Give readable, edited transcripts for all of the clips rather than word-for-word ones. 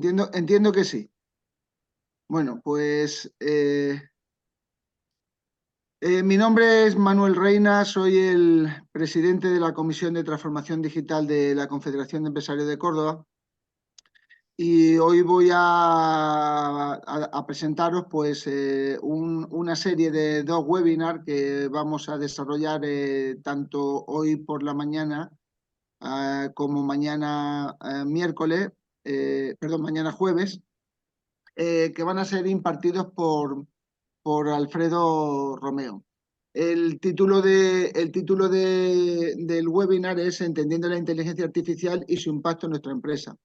Entiendo que sí. Bueno, pues mi nombre es Manuel Reina, soy el presidente de la Comisión de Transformación Digital de la Confederación de Empresarios de Córdoba y hoy voy a presentaros pues, una serie de dos webinars que vamos a desarrollar tanto hoy por la mañana como mañana miércoles, perdón, mañana jueves, que van a ser impartidos por Alfredo Romeo. Del webinar es Entendiendo la inteligencia artificial y su impacto en nuestra empresa.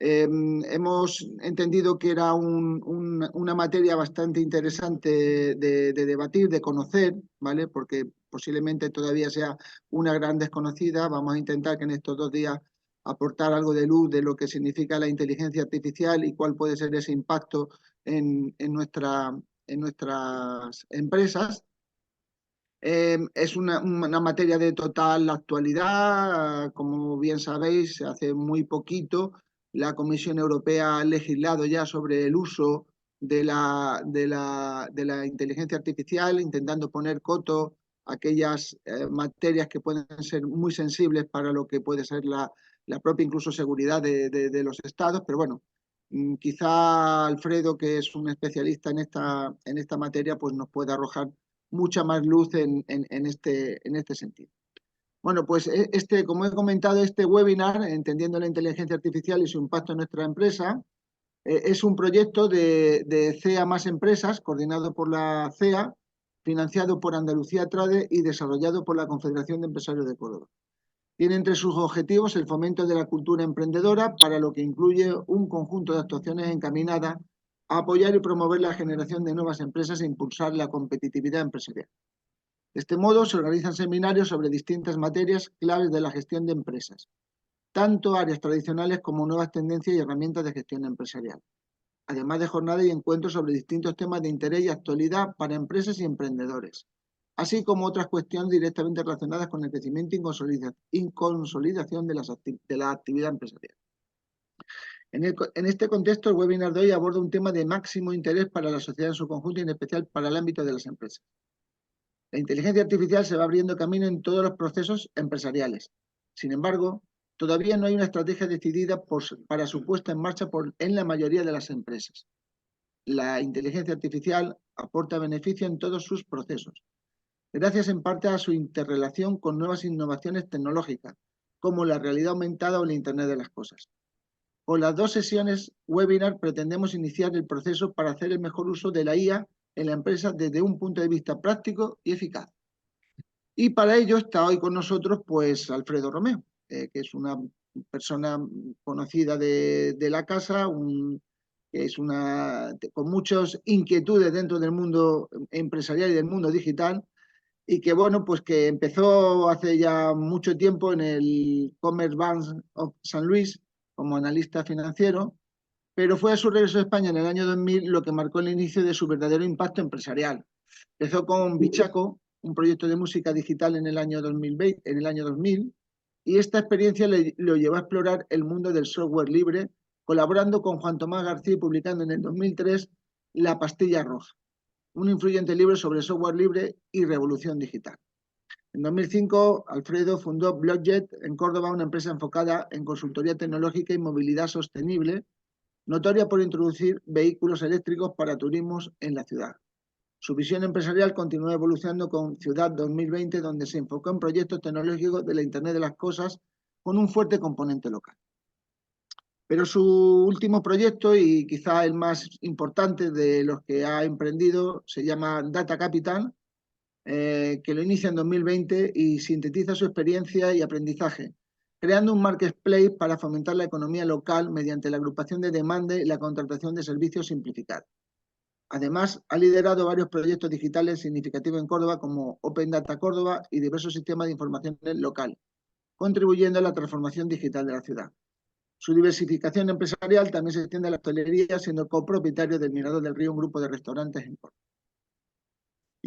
Hemos entendido que era una materia bastante interesante de debatir, de conocer, ¿vale? Porque posiblemente todavía sea una gran desconocida. Vamos a intentar que en estos 2 días aportar algo de luz de lo que significa la inteligencia artificial y cuál puede ser ese impacto en nuestras empresas. Es una materia de total actualidad. Como bien sabéis, hace muy poquito la Comisión Europea ha legislado ya sobre el uso de la inteligencia artificial, intentando poner coto a aquellas materias que pueden ser muy sensibles para lo que puede ser la propia incluso seguridad de los estados. Pero bueno, quizá Alfredo, que es un especialista en esta materia, pues nos pueda arrojar mucha más luz en este sentido. Bueno, pues como he comentado, este webinar, Entendiendo la inteligencia artificial y su impacto en nuestra empresa, es un proyecto de CEA más empresas, coordinado por la CEA, financiado por Andalucía Trade y desarrollado por la Confederación de Empresarios de Córdoba. Tiene entre sus objetivos el fomento de la cultura emprendedora, para lo que incluye un conjunto de actuaciones encaminadas a apoyar y promover la generación de nuevas empresas e impulsar la competitividad empresarial. De este modo, se organizan seminarios sobre distintas materias claves de la gestión de empresas, tanto áreas tradicionales como nuevas tendencias y herramientas de gestión empresarial, además de jornadas y encuentros sobre distintos temas de interés y actualidad para empresas y emprendedores, así como otras cuestiones directamente relacionadas con el crecimiento y consolidación de la actividad empresarial. En este contexto, el webinar de hoy aborda un tema de máximo interés para la sociedad en su conjunto y en especial para el ámbito de las empresas. La inteligencia artificial se va abriendo camino en todos los procesos empresariales. Sin embargo, todavía no hay una estrategia decidida para su puesta en marcha en la mayoría de las empresas. La inteligencia artificial aporta beneficio en todos sus procesos, gracias en parte a su interrelación con nuevas innovaciones tecnológicas, como la realidad aumentada o el Internet de las cosas. Con las dos sesiones webinar pretendemos iniciar el proceso para hacer el mejor uso de la IA en la empresa desde un punto de vista práctico y eficaz. Y para ello está hoy con nosotros pues Alfredo Romeo, que es una persona conocida de la casa, que es con muchas inquietudes dentro del mundo empresarial y del mundo digital, y que bueno, pues que empezó hace ya mucho tiempo en el Commerce Bank of San Luis como analista financiero, pero fue a su regreso a España en el año 2000 lo que marcó el inicio de su verdadero impacto empresarial. Empezó con Bichaco, un proyecto de música digital en el año 2000, y esta experiencia lo llevó a explorar el mundo del software libre, colaborando con Juan Tomás García y publicando en el 2003 La Pastilla Roja, un influyente libro sobre software libre y revolución digital. En 2005, Alfredo fundó Blockjet en Córdoba, una empresa enfocada en consultoría tecnológica y movilidad sostenible, notoria por introducir vehículos eléctricos para turismos en la ciudad. Su visión empresarial continuó evolucionando con Ciudad 2020, donde se enfocó en proyectos tecnológicos de la Internet de las Cosas con un fuerte componente local. Pero su último proyecto, y quizá el más importante de los que ha emprendido, se llama Data Capital, que lo inicia en 2020 y sintetiza su experiencia y aprendizaje, creando un marketplace para fomentar la economía local mediante la agrupación de demanda y la contratación de servicios simplificados. Además, ha liderado varios proyectos digitales significativos en Córdoba, como Open Data Córdoba y diversos sistemas de información local, contribuyendo a la transformación digital de la ciudad. Su diversificación empresarial también se extiende a la hostelería, siendo copropietario del Mirador del Río, un grupo de restaurantes en Córdoba.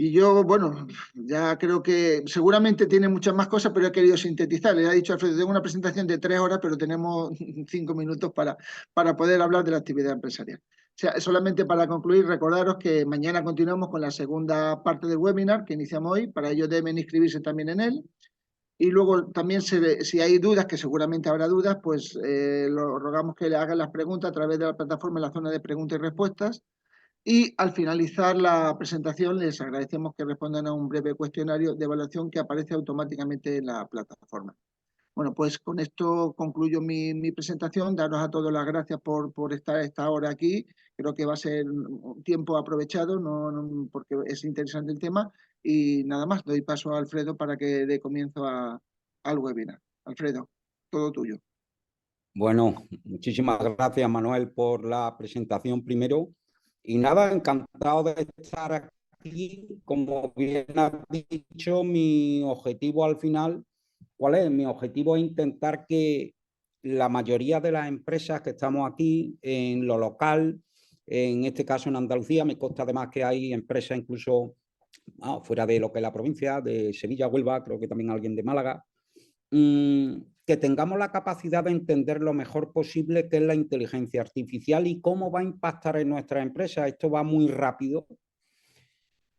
Y yo, bueno, ya creo que seguramente tiene muchas más cosas, pero he querido sintetizar. Le ha dicho Alfredo, tengo una presentación de 3 horas, pero tenemos 5 minutos para poder hablar de la actividad empresarial. O sea, solamente para concluir, recordaros que mañana continuamos con la segunda parte del webinar que iniciamos hoy. Para ello deben inscribirse también en él. Y luego también si hay dudas, que seguramente habrá dudas, pues lo rogamos que le hagan las preguntas a través de la plataforma en la zona de preguntas y respuestas. Y al finalizar la presentación les agradecemos que respondan a un breve cuestionario de evaluación que aparece automáticamente en la plataforma. Bueno, pues con esto concluyo mi presentación. Daros a todos las gracias por estar esta hora aquí. Creo que va a ser un tiempo aprovechado porque es interesante el tema. Y nada más, doy paso a Alfredo para que dé comienzo al webinar. Alfredo, todo tuyo. Bueno, muchísimas gracias, Manuel, por la presentación primero. Y nada, encantado de estar aquí. Como bien has dicho, mi objetivo al final, ¿cuál es? Mi objetivo es intentar que la mayoría de las empresas que estamos aquí en lo local, en este caso en Andalucía, me consta además que hay empresas incluso fuera de lo que es la provincia, de Sevilla, Huelva, creo que también alguien de Málaga, que tengamos la capacidad de entender lo mejor posible qué es la inteligencia artificial y cómo va a impactar en nuestra empresa. Esto va muy rápido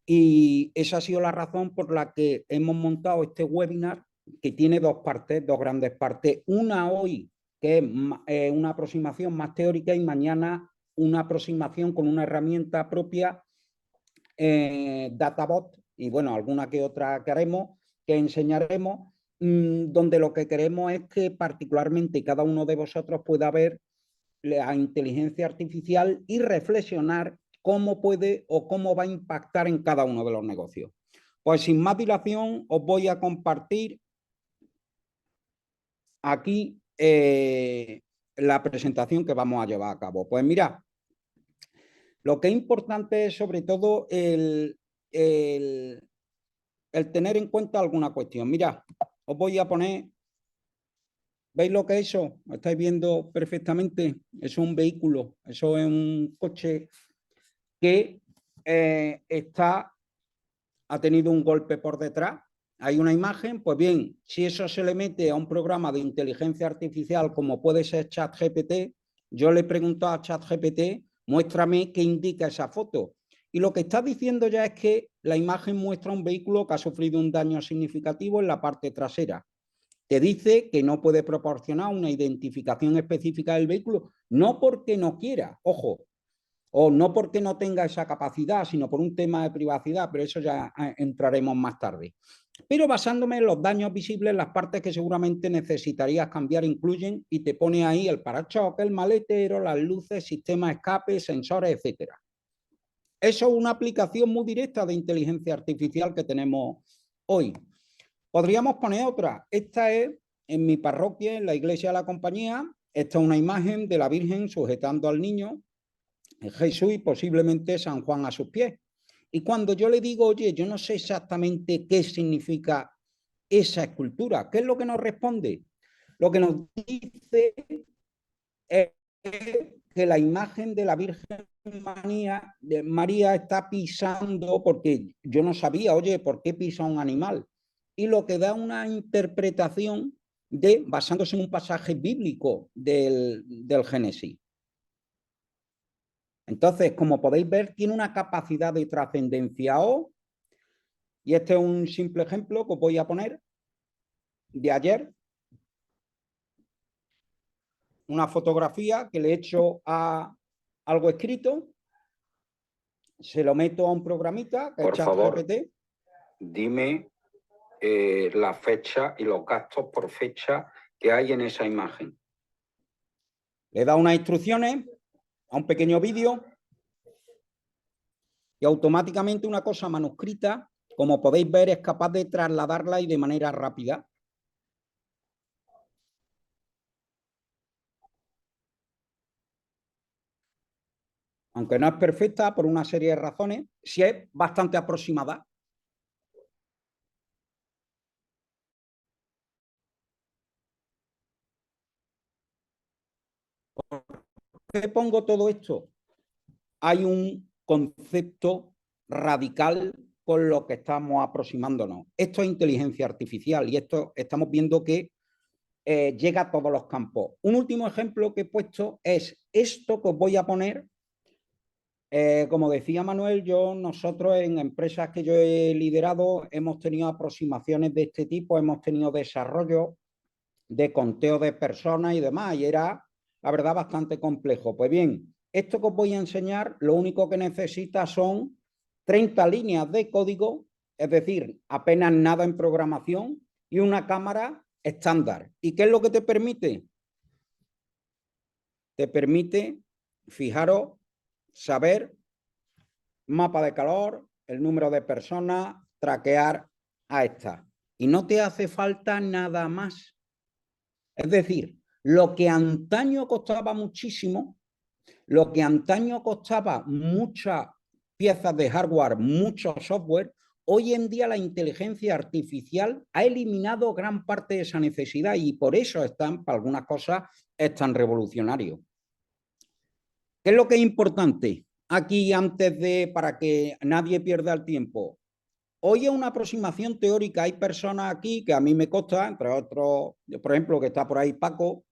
y esa ha sido la razón por la que hemos montado este webinar, que tiene dos partes, dos grandes partes. Una hoy, que es una aproximación más teórica, y mañana una aproximación con una herramienta propia, Databot, y bueno, alguna que otra que haremos, que enseñaremos, donde lo que queremos es que particularmente cada uno de vosotros pueda ver la inteligencia artificial y reflexionar cómo puede o cómo va a impactar en cada uno de los negocios. Pues sin más dilación, os voy a compartir aquí la presentación que vamos a llevar a cabo. Pues mirad, lo que es importante es sobre todo el tener en cuenta alguna cuestión. Mirad, os voy a poner, ¿veis lo que es eso? ¿Lo estáis viendo perfectamente? Eso es un vehículo, eso es un coche que ha tenido un golpe por detrás. Hay una imagen, pues bien, si eso se le mete a un programa de inteligencia artificial como puede ser ChatGPT, yo le pregunto a ChatGPT, muéstrame qué indica esa foto. Y lo que está diciendo ya es que la imagen muestra un vehículo que ha sufrido un daño significativo en la parte trasera. Te dice que no puede proporcionar una identificación específica del vehículo, no porque no quiera, ojo, o no porque no tenga esa capacidad, sino por un tema de privacidad, pero eso ya entraremos más tarde. Pero basándome en los daños visibles, las partes que seguramente necesitarías cambiar incluyen, y te pone ahí el parachoques, el maletero, las luces, sistema de escape, sensores, etcétera. Eso es una aplicación muy directa de inteligencia artificial que tenemos hoy. Podríamos poner otra. Esta es en mi parroquia, en la iglesia de la compañía. Esta es una imagen de la Virgen sujetando al niño Jesús y posiblemente San Juan a sus pies. Y cuando yo le digo, oye, yo no sé exactamente qué significa esa escultura, ¿qué es lo que nos responde? Lo que nos dice es que la imagen de la Virgen María está pisando, porque yo no sabía, oye, ¿por qué pisa un animal? Y lo que da una interpretación basándose en un pasaje bíblico del Génesis. Entonces, como podéis ver, tiene una capacidad de trascendencia y este es un simple ejemplo que os voy a poner de ayer. Una fotografía que le he hecho a algo escrito, se lo meto a un programita que es ChatGPT. Dime la fecha y los gastos por fecha que hay en esa imagen. Le da unas instrucciones a un pequeño vídeo y automáticamente una cosa manuscrita, como podéis ver, es capaz de trasladarla y de manera rápida. Aunque no es perfecta por una serie de razones, sí es bastante aproximada. ¿Por qué pongo todo esto? Hay un concepto radical con lo que estamos aproximándonos. Esto es inteligencia artificial y esto estamos viendo que llega a todos los campos. Un último ejemplo que he puesto es esto que os voy a poner. Como decía Manuel, nosotros en empresas que yo he liderado hemos tenido aproximaciones de este tipo, hemos tenido desarrollo de conteo de personas y demás, y era, la verdad, bastante complejo. Pues bien, esto que os voy a enseñar, lo único que necesita son 30 líneas de código, es decir, apenas nada en programación, y una cámara estándar. ¿Y qué es lo que te permite? Te permite, fijaros, saber mapa de calor, el número de personas, traquear a esta. Y no te hace falta nada más. Es decir, lo que antaño costaba muchísimo, lo que antaño costaba muchas piezas de hardware, mucho software, hoy en día la inteligencia artificial ha eliminado gran parte de esa necesidad y por eso están, para algunas cosas, es tan revolucionario. ¿Qué es lo que es importante? Aquí, antes de, para que nadie pierda el tiempo, hoy es una aproximación teórica. Hay personas aquí que a mí me consta, entre otros, por ejemplo, que está por ahí Paco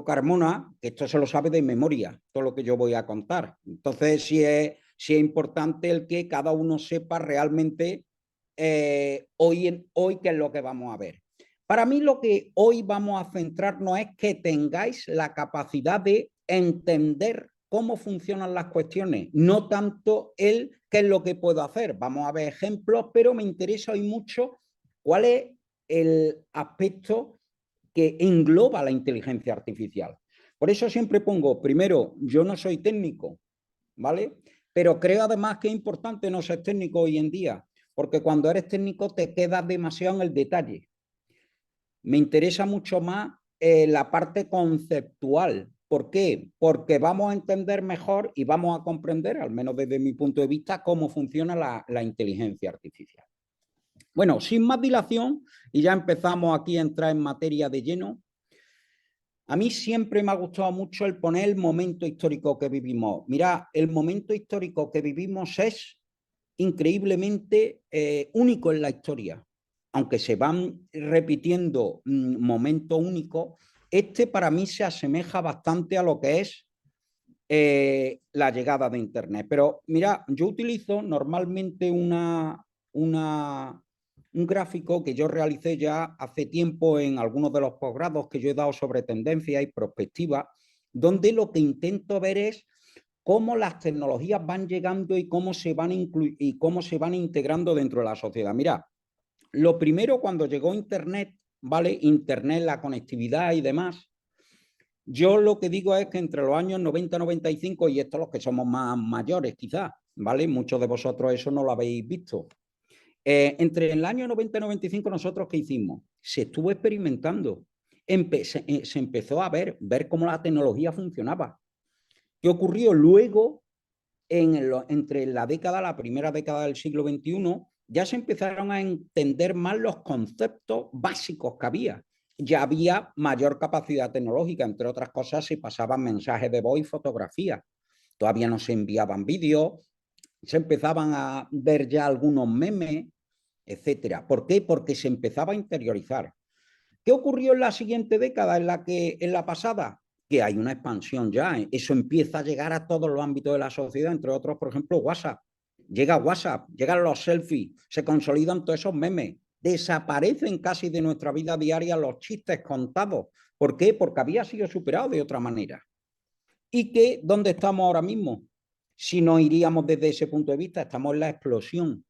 Carmona, que esto se lo sabe de memoria, todo lo que yo voy a contar. Entonces, sí es importante el que cada uno sepa realmente hoy qué es lo que vamos a ver. Para mí lo que hoy vamos a centrarnos es que tengáis la capacidad de entender cómo funcionan las cuestiones, no tanto el qué es lo que puedo hacer. Vamos a ver ejemplos, pero me interesa hoy mucho cuál es el aspecto que engloba la inteligencia artificial. Por eso siempre pongo, primero, yo no soy técnico, ¿vale? Pero creo además que es importante no ser técnico hoy en día, porque cuando eres técnico te quedas demasiado en el detalle. Me interesa mucho más la parte conceptual. ¿Por qué? Porque vamos a entender mejor y vamos a comprender, al menos desde mi punto de vista, cómo funciona la inteligencia artificial. Bueno, sin más dilación, y ya empezamos aquí a entrar en materia de lleno, a mí siempre me ha gustado mucho el poner el momento histórico que vivimos. Mira, el momento histórico que vivimos es increíblemente único en la historia. Aunque se van repitiendo momentos únicos, este para mí se asemeja bastante a lo que es la llegada de Internet. Pero mira, yo utilizo normalmente un gráfico que yo realicé ya hace tiempo en algunos de los posgrados que yo he dado sobre tendencia y perspectiva, donde lo que intento ver es cómo las tecnologías van llegando y cómo se van integrando dentro de la sociedad. Mira, lo primero cuando llegó Internet, ¿vale? Internet, la conectividad y demás, yo lo que digo es que entre los años 90-95, y estos los que somos más mayores quizás, ¿vale? Muchos de vosotros eso no lo habéis visto. Entre el año 90 y 95 nosotros ¿qué hicimos? Se estuvo experimentando, se empezó a ver cómo la tecnología funcionaba. ¿Qué ocurrió? Luego, entre la primera década del siglo XXI, ya se empezaron a entender más los conceptos básicos que había. Ya había mayor capacidad tecnológica, entre otras cosas, se pasaban mensajes de voz y fotografía. Todavía no se enviaban vídeos, se empezaban a ver ya algunos memes, etcétera. ¿Por qué? Porque se empezaba a interiorizar. ¿Qué ocurrió en la siguiente década, en la pasada? Que hay una expansión ya. Eso empieza a llegar a todos los ámbitos de la sociedad, entre otros, por ejemplo, WhatsApp. Llega WhatsApp, llegan los selfies, se consolidan todos esos memes, desaparecen casi de nuestra vida diaria los chistes contados. ¿Por qué? Porque había sido superado de otra manera. ¿Y qué? ¿Dónde estamos ahora mismo? Si nos iríamos desde ese punto de vista, estamos en la explosión.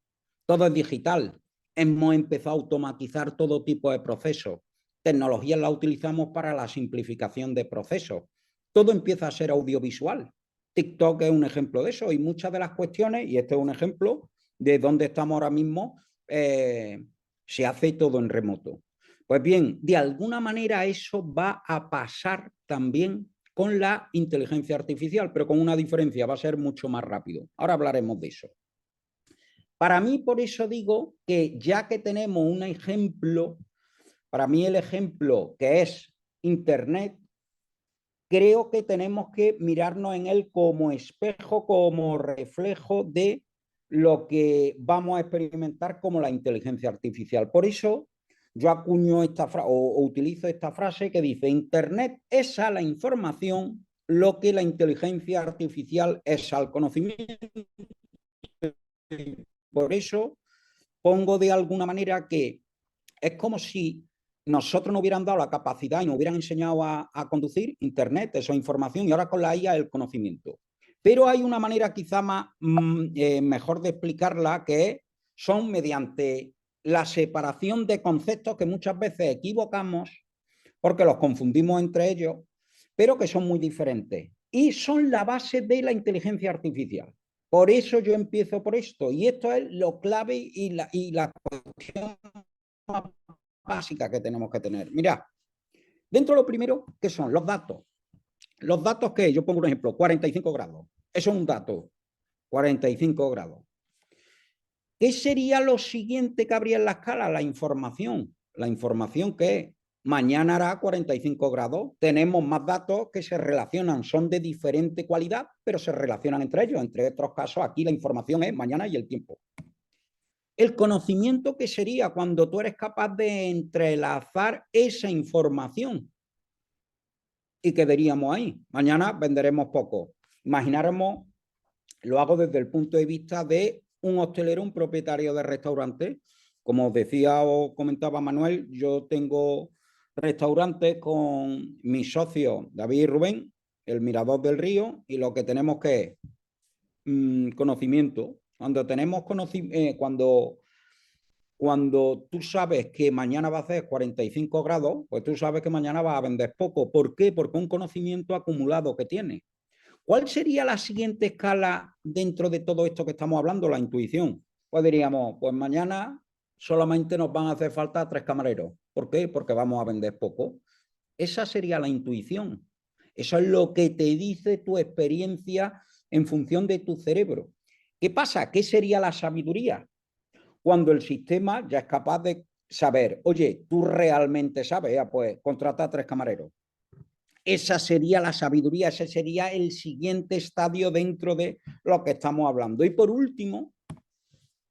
Todo es digital. Hemos empezado a automatizar todo tipo de procesos. Tecnologías las utilizamos para la simplificación de procesos. Todo empieza a ser audiovisual. TikTok es un ejemplo de eso y muchas de las cuestiones, y este es un ejemplo de dónde estamos ahora mismo, se hace todo en remoto. Pues bien, de alguna manera eso va a pasar también con la inteligencia artificial, pero con una diferencia, va a ser mucho más rápido. Ahora hablaremos de eso. Para mí, por eso digo que ya que tenemos un ejemplo, para mí el ejemplo que es Internet, creo que tenemos que mirarnos en él como espejo, como reflejo de lo que vamos a experimentar como la inteligencia artificial. Por eso yo acuño esta frase o utilizo esta frase que dice: Internet es a la información lo que la inteligencia artificial es al conocimiento. Por eso pongo de alguna manera que es como si nosotros nos hubieran dado la capacidad y nos hubieran enseñado a conducir Internet, esa información, y ahora con la IA el conocimiento. Pero hay una manera quizá más mejor de explicarla, que son mediante la separación de conceptos que muchas veces equivocamos porque los confundimos entre ellos, pero que son muy diferentes. Y son la base de la inteligencia artificial. Por eso yo empiezo por esto. Y esto es lo clave y la cuestión básica que tenemos que tener. Mirad, dentro de lo primero, ¿qué son? Los datos. Los datos que, yo pongo un ejemplo, 45 grados. Eso es un dato, 45 grados. ¿Qué sería lo siguiente que habría en la escala? La información. La información que mañana hará 45 grados. Tenemos más datos que se relacionan, son de diferente cualidad, pero se relacionan entre ellos. Entre otros casos, aquí la información es mañana y el tiempo. El conocimiento, que sería cuando tú eres capaz de entrelazar esa información. ¿Y qué veríamos ahí? Mañana venderemos poco. Imagináramos, lo hago desde el punto de vista de un hostelero, un propietario de restaurante. Como decía o comentaba Manuel, yo tengo restaurantes con mis socios David y Rubén, el Mirador del Río, y lo que tenemos que es conocimiento. Cuando tenemos conocimiento, cuando tú sabes que mañana va a hacer 45 grados, pues tú sabes que mañana vas a vender poco. ¿Por qué? Porque un conocimiento acumulado que tienes. ¿Cuál sería la siguiente escala dentro de todo esto que estamos hablando? La intuición. Pues diríamos, pues mañana solamente nos van a hacer falta 3 camareros. ¿Por qué? Porque vamos a vender poco. Esa sería la intuición. Eso es lo que te dice tu experiencia en función de tu cerebro. ¿Qué pasa? ¿Qué sería la sabiduría? Cuando el sistema ya es capaz de saber, oye, tú realmente sabes, pues contrata a 3 camareros. Esa sería la sabiduría, ese sería el siguiente estadio dentro de lo que estamos hablando. Y por último,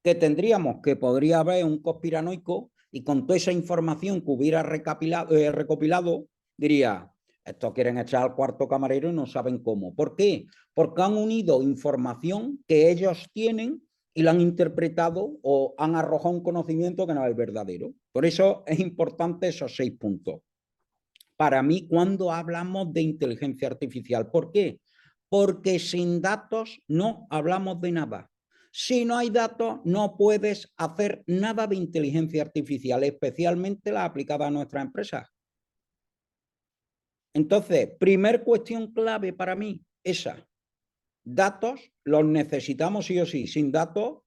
que tendríamos que podría haber un conspiranoico y con toda esa información que hubiera recopilado, diría, estos quieren echar al cuarto camarero y no saben cómo. ¿Por qué? Porque han unido información que ellos tienen y la han interpretado o han arrojado un conocimiento que no es el verdadero. Por eso es importante esos 6 puntos. Para mí, cuando hablamos de inteligencia artificial, ¿por qué? Porque sin datos no hablamos de nada. Si no hay datos, no puedes hacer nada de inteligencia artificial, especialmente la aplicada a nuestras empresas. Entonces, primer cuestión clave para mí, esa. Datos los necesitamos sí o sí. Sin datos,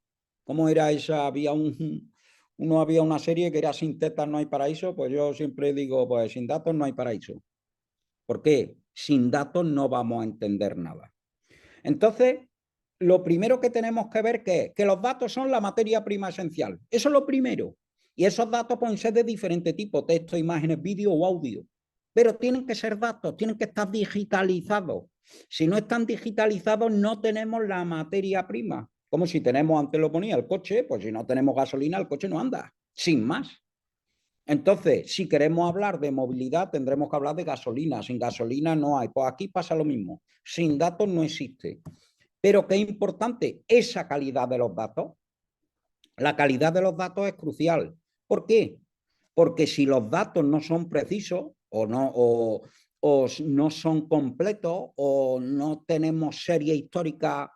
¿cómo era esa? Había una serie que era Sin tetas no hay paraíso. Pues yo siempre digo, pues sin datos no hay paraíso. ¿Por qué? Sin datos no vamos a entender nada. Entonces, lo primero que tenemos que ver es que los datos son la materia prima esencial. Eso es lo primero. Y esos datos pueden ser de diferente tipo, texto, imágenes, vídeo o audio. Pero tienen que ser datos, tienen que estar digitalizados. Si no están digitalizados, no tenemos la materia prima. Como si tenemos, antes lo ponía, el coche, pues si no tenemos gasolina, el coche no anda, sin más. Entonces, si queremos hablar de movilidad, tendremos que hablar de gasolina. Sin gasolina no hay. Pues aquí pasa lo mismo. Sin datos no existe. Pero ¿qué es importante? Esa calidad de los datos. La calidad de los datos es crucial. ¿Por qué? Porque si los datos no son precisos o no son completos o no tenemos serie histórica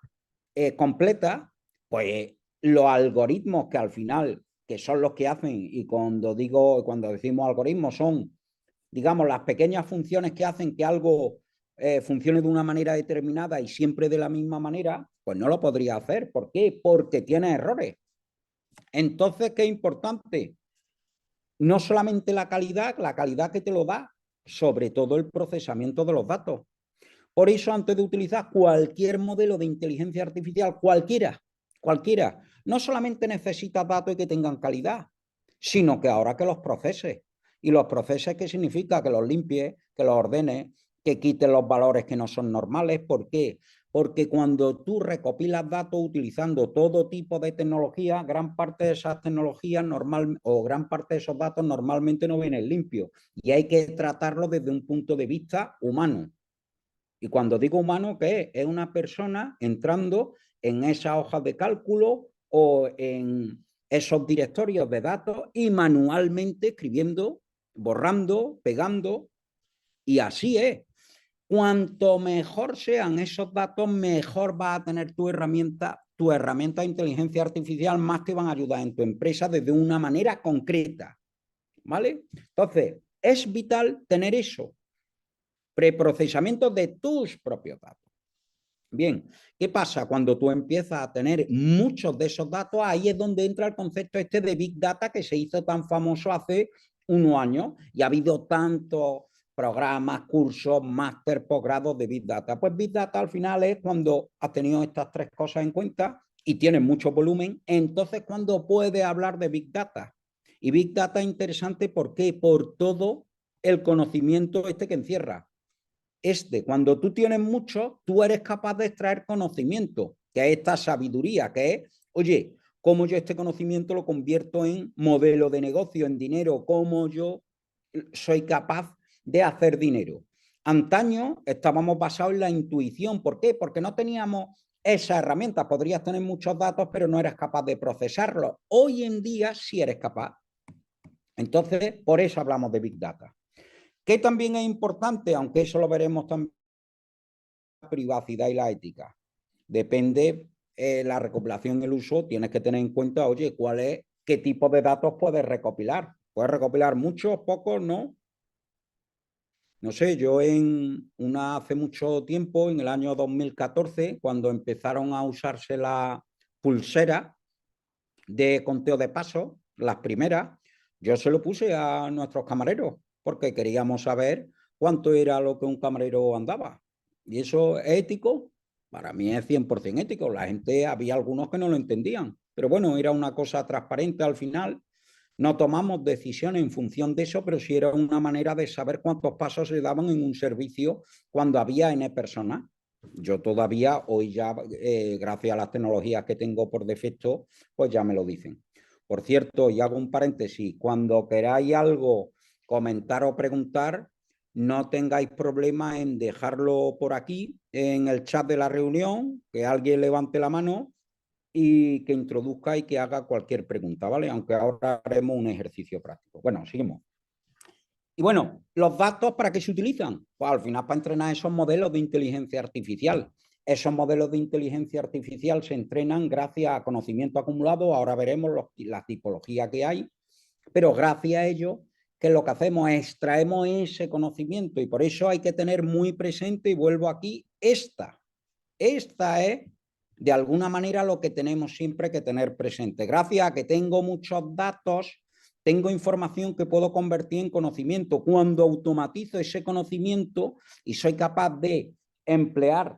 completa, pues los algoritmos que al final, que son los que hacen, y cuando decimos algoritmos, son, digamos, las pequeñas funciones que hacen que algo funcione de una manera determinada y siempre de la misma manera, pues no lo podría hacer. ¿Por qué? Porque tiene errores. Entonces, ¿qué es importante? No solamente la calidad que te lo da, sobre todo el procesamiento de los datos. Por eso, antes de utilizar cualquier modelo de inteligencia artificial, cualquiera, no solamente necesitas datos y que tengan calidad, sino que ahora que los proceses. Y los proceses, ¿qué significa? Que los limpies, que los ordenes, que quiten los valores que no son normales. ¿Por qué? porque cuando tú recopilas datos utilizando todo tipo de tecnología, gran parte de esas tecnologías o gran parte de esos datos normalmente no vienen limpios y hay que tratarlo desde un punto de vista humano. Y cuando digo humano, ¿qué es? Es una persona entrando en esas hojas de cálculo o en esos directorios de datos y manualmente escribiendo, borrando, pegando, y así es. Cuanto mejor sean esos datos, mejor vas a tener tu herramienta de inteligencia artificial, más te van a ayudar en tu empresa desde una manera concreta, ¿vale? Entonces, es vital tener eso, preprocesamiento de tus propios datos. Bien, ¿qué pasa? Cuando tú empiezas a tener muchos de esos datos, ahí es donde entra el concepto este de Big Data que se hizo tan famoso hace unos años y ha habido tantos programas, cursos, máster, posgrados de Big Data. Pues Big Data al final es cuando has tenido estas tres cosas en cuenta y tienes mucho volumen, entonces cuando puedes hablar de Big Data. Y Big Data es interesante, ¿por qué? Por todo el conocimiento este que encierra. Cuando tú tienes mucho, tú eres capaz de extraer conocimiento, que es esta sabiduría, que es, oye, cómo yo este conocimiento lo convierto en modelo de negocio, en dinero, cómo yo soy capaz de hacer dinero. Antaño estábamos basados en la intuición. ¿Por qué? Porque no teníamos esa herramienta. Podrías tener muchos datos, pero no eres capaz de procesarlos. Hoy en día sí eres capaz. Entonces, por eso hablamos de Big Data. Que también es importante, aunque eso lo veremos también, la privacidad y la ética. Depende la recopilación y el uso, tienes que tener en cuenta, oye, qué tipo de datos puedes recopilar. ¿Puedes recopilar muchos, pocos? No. No sé, yo hace mucho tiempo, en el año 2014, cuando empezaron a usarse las pulseras de conteo de pasos, las primeras, yo se lo puse a nuestros camareros porque queríamos saber cuánto era lo que un camarero andaba. ¿Y eso es ético? Para mí es 100% ético. La gente, había algunos que no lo entendían, pero bueno, era una cosa transparente al final. No tomamos decisiones en función de eso, pero sí era una manera de saber cuántos pasos se daban en un servicio cuando había N personas. Yo todavía, hoy ya, gracias a las tecnologías que tengo por defecto, pues ya me lo dicen. Por cierto, y hago un paréntesis, cuando queráis algo, comentar o preguntar, no tengáis problema en dejarlo por aquí, en el chat de la reunión, que alguien levante la mano y que introduzca y que haga cualquier pregunta, ¿vale? Aunque ahora haremos un ejercicio práctico. Bueno, seguimos. Y bueno, ¿los datos para qué se utilizan? Pues al final para entrenar esos modelos de inteligencia artificial. Esos modelos de inteligencia artificial se entrenan gracias a conocimiento acumulado. Ahora veremos la tipología que hay, pero gracias a ello, que lo que hacemos es extraemos ese conocimiento y por eso hay que tener muy presente, y vuelvo aquí, esta es de alguna manera lo que tenemos siempre que tener presente. Gracias a que tengo muchos datos, tengo información que puedo convertir en conocimiento. Cuando automatizo ese conocimiento y soy capaz de emplear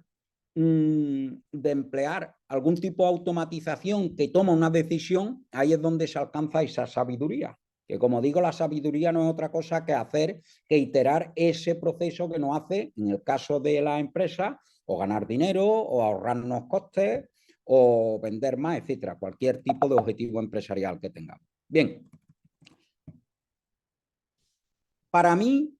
algún tipo de automatización que toma una decisión, ahí es donde se alcanza esa sabiduría. Que como digo, la sabiduría no es otra cosa que iterar ese proceso que nos hace, en el caso de la empresa, o ganar dinero, o ahorrarnos costes, o vender más, etcétera. Cualquier tipo de objetivo empresarial que tengamos. Bien. Para mí,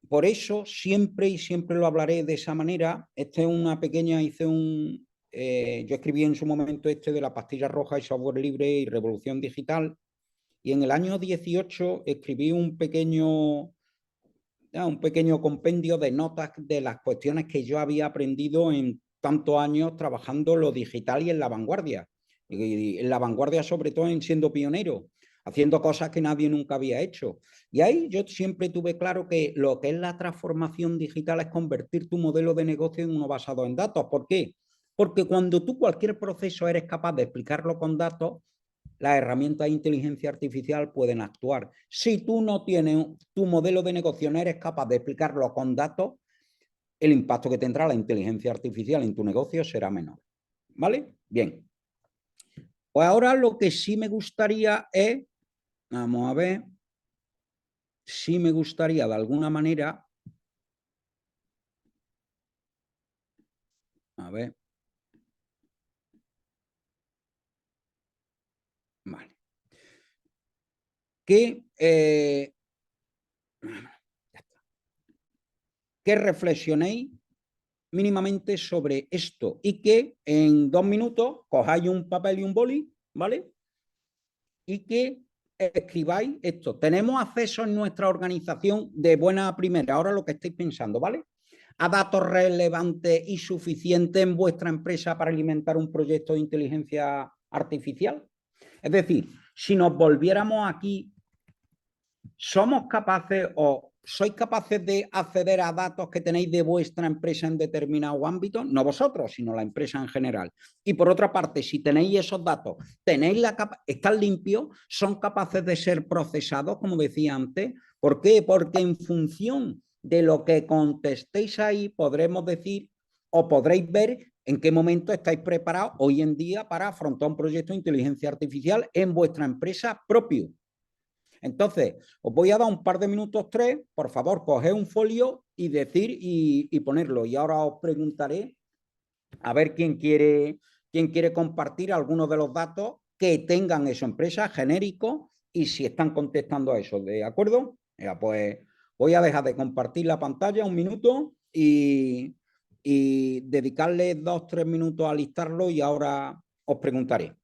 por eso siempre y siempre lo hablaré de esa manera. Esta es una pequeña, yo escribí en su momento de la pastilla roja y software libre y revolución digital. Y en el año 18 escribí un pequeño compendio de notas de las cuestiones que yo había aprendido en tantos años trabajando lo digital y en la vanguardia. Y en la vanguardia, sobre todo, en siendo pionero, haciendo cosas que nadie nunca había hecho. Y ahí yo siempre tuve claro que lo que es la transformación digital es convertir tu modelo de negocio en uno basado en datos. ¿Por qué? Porque cuando tú cualquier proceso eres capaz de explicarlo con datos, las herramientas de inteligencia artificial pueden actuar. Si tú no tienes tu modelo de negocio, no eres capaz de explicarlo con datos, el impacto que tendrá la inteligencia artificial en tu negocio será menor. ¿Vale? Bien. Pues ahora lo que sí me gustaría es, vamos a ver, sí me gustaría de alguna manera A ver. Vale. Que reflexionéis mínimamente sobre esto y que en 2 minutos cojáis un papel y un boli, ¿vale? Y que escribáis esto. Tenemos acceso en nuestra organización de buena a primera, ahora lo que estáis pensando, ¿vale? A datos relevantes y suficientes en vuestra empresa para alimentar un proyecto de inteligencia artificial. Es decir, si nos volviéramos aquí, ¿somos capaces o sois capaces de acceder a datos que tenéis de vuestra empresa en determinado ámbito? No vosotros, sino la empresa en general. Y por otra parte, si tenéis esos datos, están limpios, son capaces de ser procesados, como decía antes. ¿Por qué? Porque en función de lo que contestéis ahí, podremos decir o podréis ver en qué momento estáis preparados hoy en día para afrontar un proyecto de inteligencia artificial en vuestra empresa propio. Entonces, os voy a dar un par de minutos, 3, por favor, coged un folio y decir y ponerlo. Y ahora os preguntaré a ver quién quiere compartir algunos de los datos que tengan en su empresa genéricos y si están contestando a eso, ¿de acuerdo? Ya, pues voy a dejar de compartir la pantalla un minuto y dedicarle 2-3 minutos a listarlo y ahora os preguntaré.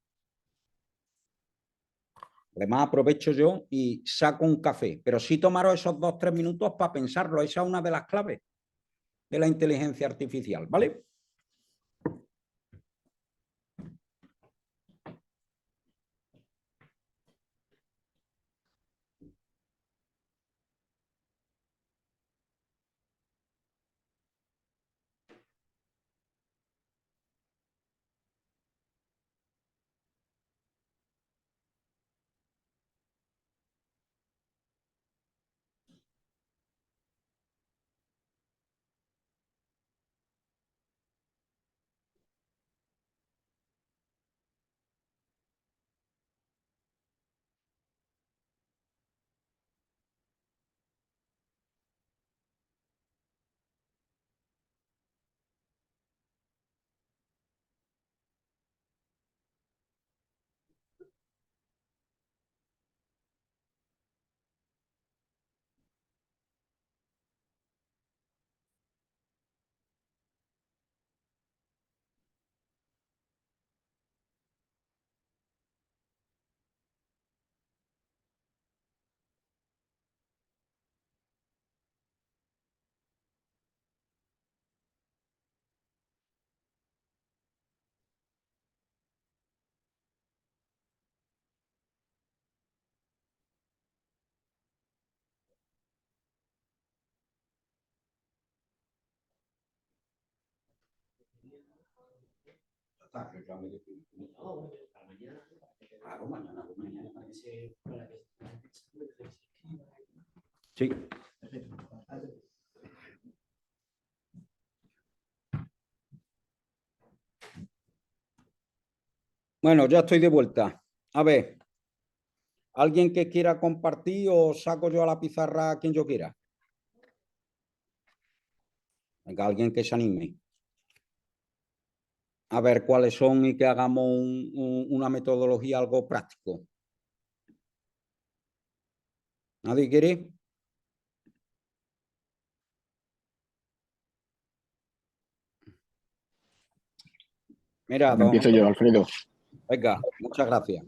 Además, aprovecho yo y saco un café, pero sí tomaros esos 2-3 minutos para pensarlo. Esa es una de las claves de la inteligencia artificial, ¿vale? Sí. Bueno, ya estoy de vuelta. A ver, ¿alguien que quiera compartir o saco yo a la pizarra a quien yo quiera? Venga, alguien que se anime. A ver cuáles son y que hagamos una metodología algo práctico. ¿Nadie quiere? Mira, Empiezo yo, Alfredo. Venga, muchas gracias.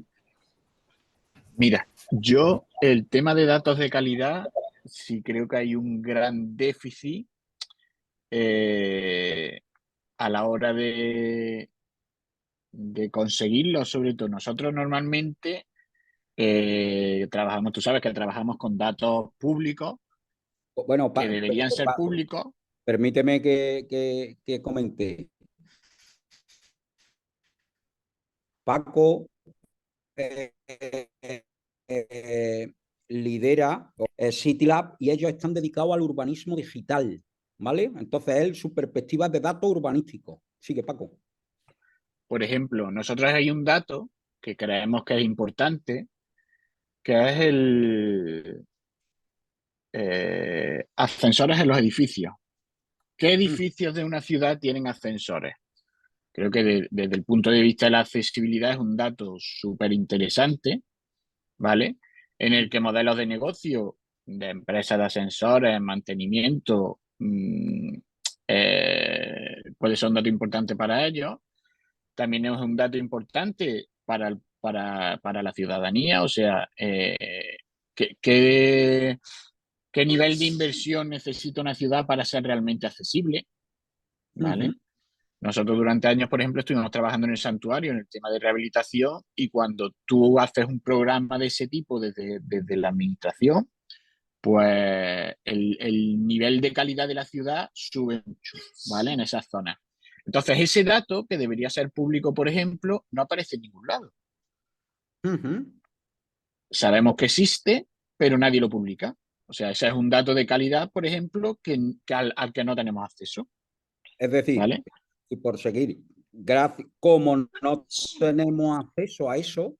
Mira, yo el tema de datos de calidad sí creo que hay un gran déficit a la hora de conseguirlo, sobre todo. Nosotros normalmente trabajamos, tú sabes que trabajamos con datos públicos Bueno, que deberían ser públicos. permíteme que comente. Paco lidera CityLab y ellos están dedicados al urbanismo digital, ¿vale? Entonces, él, su perspectiva es de datos urbanísticos. Sigue, Paco. Por ejemplo, nosotros hay un dato que creemos que es importante, que es el ascensores en los edificios. ¿Qué edificios de una ciudad tienen ascensores? Creo que desde el punto de vista de la accesibilidad es un dato súper interesante, ¿vale? En el que modelos de negocio de empresas de ascensores, mantenimiento, puede ser un dato importante para ellos. También es un dato importante para la ciudadanía, o sea, ¿qué nivel de inversión necesita una ciudad para ser realmente accesible? ¿Vale? Nosotros durante años, por ejemplo, estuvimos trabajando en el santuario, en el tema de rehabilitación, y cuando tú haces un programa de ese tipo desde la administración, pues el nivel de calidad de la ciudad sube mucho, ¿vale? En esas zonas. Entonces, ese dato, que debería ser público, por ejemplo, no aparece en ningún lado. Sabemos que existe, pero nadie lo publica. O sea, ese es un dato de calidad, por ejemplo, al que no tenemos acceso. Es decir, ¿Vale? y por seguir, como no tenemos acceso a eso,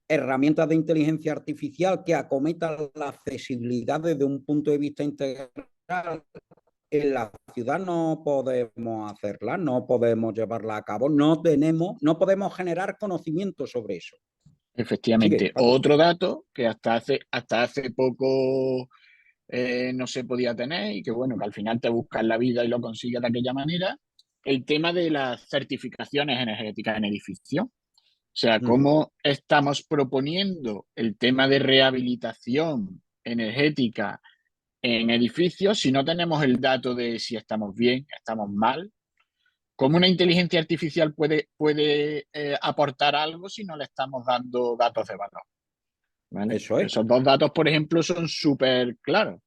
herramientas de inteligencia artificial que acometan la accesibilidad desde un punto de vista integral en la ciudad no podemos hacerla, no podemos llevarla a cabo, no podemos generar conocimiento sobre eso. Efectivamente. Sigue, Paco. Otro dato que hasta hace poco no se podía tener y que bueno, que al final te buscas la vida y lo consigues de aquella manera, el tema de las certificaciones energéticas en edificios. O sea, cómo estamos proponiendo el tema de rehabilitación energética en edificios si no tenemos el dato de si estamos bien, estamos mal. ¿Cómo una inteligencia artificial puede aportar algo si no le estamos dando datos de valor? ¿Vale? Eso es. Esos dos datos, por ejemplo, son súper claros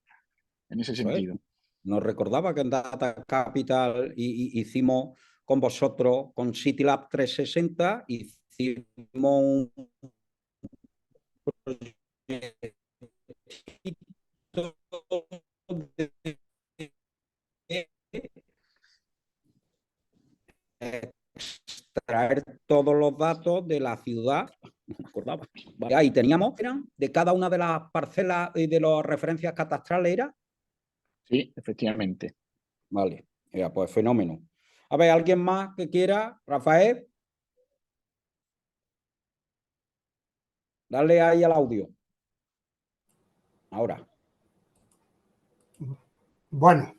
en ese Eso es. sentido. Nos recordaba que en Data Capital hicimos con vosotros, con CityLab 360, hicimos un extraer todos los datos de la ciudad. No me acordaba. Ahí teníamos, eran de cada una de las parcelas y de las referencias catastrales, ¿era? Sí, efectivamente. Vale, ya, pues fenómeno. A ver, ¿alguien más que quiera? Rafael, dale ahí al audio. Ahora. Bueno,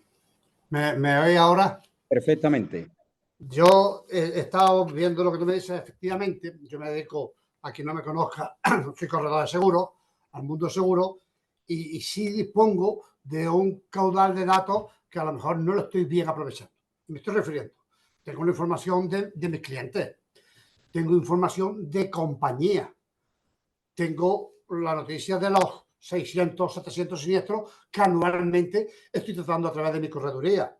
¿me oís ahora? Perfectamente. Yo he estado viendo lo que tú me dices, efectivamente. Yo me dedico, a quien no me conozca, soy corredor de seguros, al mundo seguro, y sí dispongo de un caudal de datos que a lo mejor no lo estoy bien aprovechando. Me estoy refiriendo. Tengo la información de mis clientes, tengo información de compañía, tengo la noticia de los 600, 700 siniestros que anualmente estoy tratando a través de mi correduría.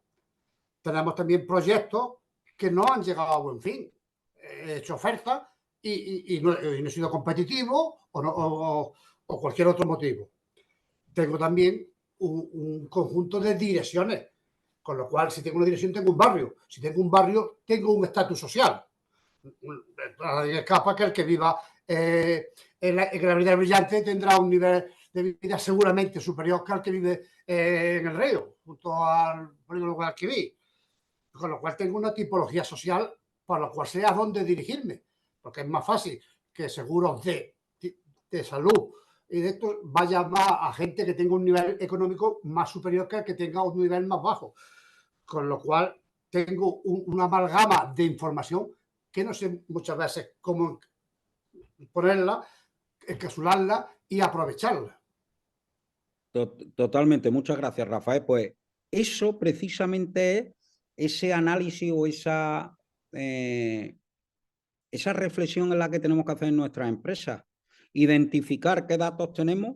Tenemos también proyectos que no han llegado a buen fin. He hecho ofertas y no he sido competitivo o cualquier otro motivo. Tengo también un conjunto de direcciones, con lo cual si tengo una dirección tengo un barrio. Si tengo un barrio tengo un estatus social. Nadie escapa que el que viva en la Avenida Brillante tendrá un nivel de vida seguramente superior que el que vive en el Río, junto al lugar que vi. Con lo cual tengo una tipología social para la cual sé a dónde dirigirme, porque es más fácil que seguros de salud y de esto vaya más a gente que tenga un nivel económico más superior que el que tenga un nivel más bajo. Con lo cual tengo una amalgama de información que no sé muchas veces cómo ponerla, encapsularla y aprovecharla. Totalmente, muchas gracias, Rafael. Pues eso precisamente es ese análisis o esa reflexión en la que tenemos que hacer en nuestras empresas. Identificar qué datos tenemos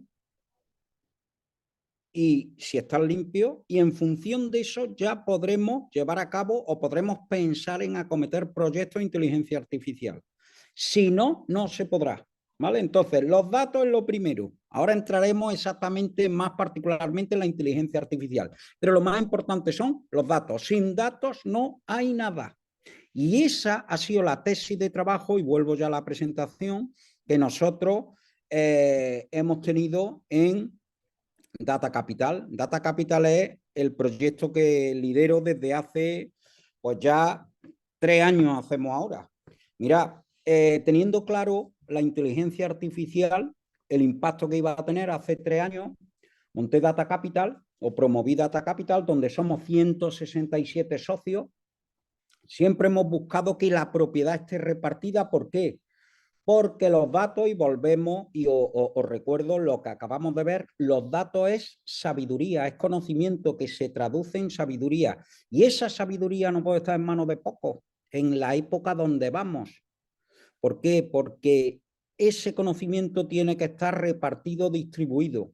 y si están limpios, y en función de eso ya podremos llevar a cabo o podremos pensar en acometer proyectos de inteligencia artificial. Si no, no se podrá. ¿Vale? Entonces, los datos es lo primero. Ahora entraremos exactamente, más particularmente en la inteligencia artificial. Pero lo más importante son los datos. Sin datos no hay nada. Y esa ha sido la tesis de trabajo, y vuelvo ya a la presentación, que nosotros hemos tenido en Data Capital. Data Capital es el proyecto que lidero desde hace, pues ya 3 años hacemos ahora? Mira, teniendo claro la inteligencia artificial, el impacto que iba a tener hace 3 años, monté Data Capital o promoví Data Capital, donde somos 167 socios. Siempre hemos buscado que la propiedad esté repartida. ¿Por qué? Porque los datos, y volvemos, y os recuerdo lo que acabamos de ver, los datos es sabiduría, es conocimiento que se traduce en sabiduría. Y esa sabiduría no puede estar en manos de pocos, en la época donde vamos. ¿Por qué? Porque ese conocimiento tiene que estar repartido, distribuido.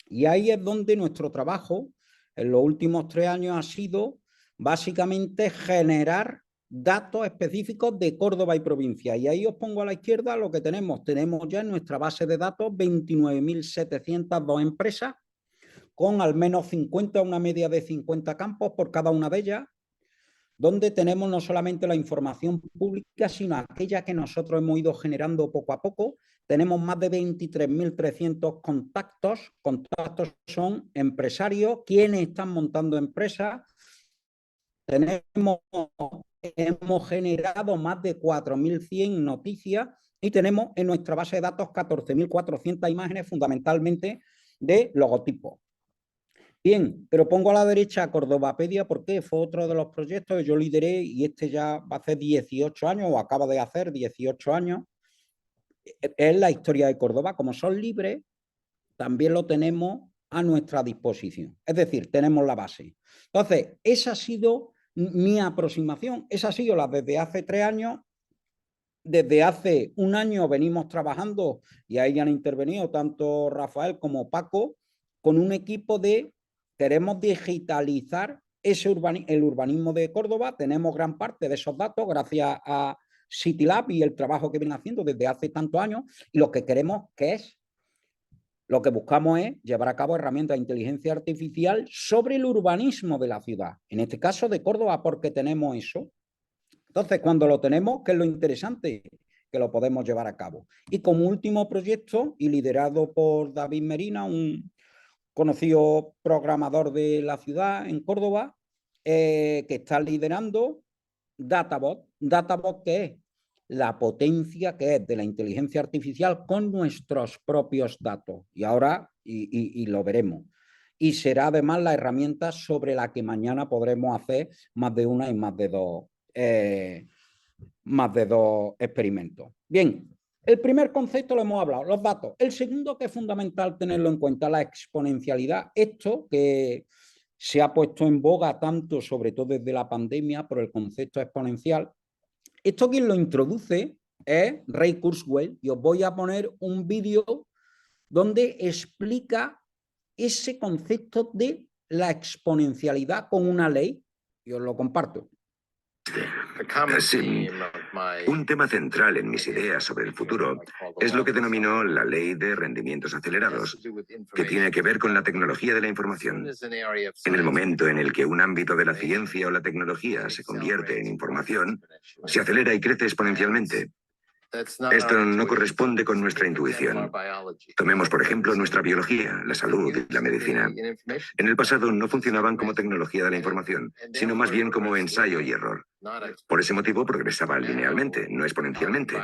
Y ahí es donde nuestro trabajo en los últimos 3 años ha sido básicamente generar datos específicos de Córdoba y provincia. Y ahí os pongo a la izquierda lo que tenemos. Tenemos ya en nuestra base de datos 29.702 empresas, con al menos 50, una media de 50 campos por cada una de ellas, donde tenemos no solamente la información pública, sino aquella que nosotros hemos ido generando poco a poco. Tenemos más de 23.300 contactos. Contactos son empresarios, quienes están montando empresas. Hemos generado más de 4.100 noticias y tenemos en nuestra base de datos 14.400 imágenes, fundamentalmente de logotipos. Bien, pero pongo a la derecha Cordobapedia porque fue otro de los proyectos que yo lideré y este ya va a hacer 18 años o acaba de hacer 18 años. Es la historia de Córdoba. Como son libres, también lo tenemos a nuestra disposición. Es decir, tenemos la base. Entonces, esa ha sido mi aproximación. Esa ha sido la desde hace 3 años. Desde hace 1 año venimos trabajando, y ahí han intervenido tanto Rafael como Paco, con un equipo de queremos digitalizar el urbanismo de Córdoba. Tenemos gran parte de esos datos gracias a CityLab y el trabajo que vienen haciendo desde hace tantos años, y lo que queremos lo que buscamos es llevar a cabo herramientas de inteligencia artificial sobre el urbanismo de la ciudad, en este caso de Córdoba, porque tenemos eso. Entonces, cuando lo tenemos, ¿qué es lo interesante? Que lo podemos llevar a cabo. Y como último proyecto, y liderado por David Merina, un conocido programador de la ciudad en Córdoba, que está liderando Databot. Databot, ¿qué es? La potencia que es de la inteligencia artificial con nuestros propios datos. Y ahora, y lo veremos. Y será además la herramienta sobre la que mañana podremos hacer más de una y más de dos experimentos. Bien, el primer concepto lo hemos hablado, los datos. El segundo, que es fundamental tenerlo en cuenta, la exponencialidad. Esto que se ha puesto en boga tanto, sobre todo desde la pandemia, por el concepto exponencial. Esto quien lo introduce es Ray Kurzweil, y os voy a poner un vídeo donde explica ese concepto de la exponencialidad con una ley, y os lo comparto. Sí. Un tema central en mis ideas sobre el futuro es lo que denomino la ley de rendimientos acelerados, que tiene que ver con la tecnología de la información. En el momento en el que un ámbito de la ciencia o la tecnología se convierte en información, se acelera y crece exponencialmente. Esto no corresponde con nuestra intuición. Tomemos, por ejemplo, nuestra biología, la salud y la medicina. En el pasado no funcionaban como tecnología de la información, sino más bien como ensayo y error. Por ese motivo progresaban linealmente, no exponencialmente.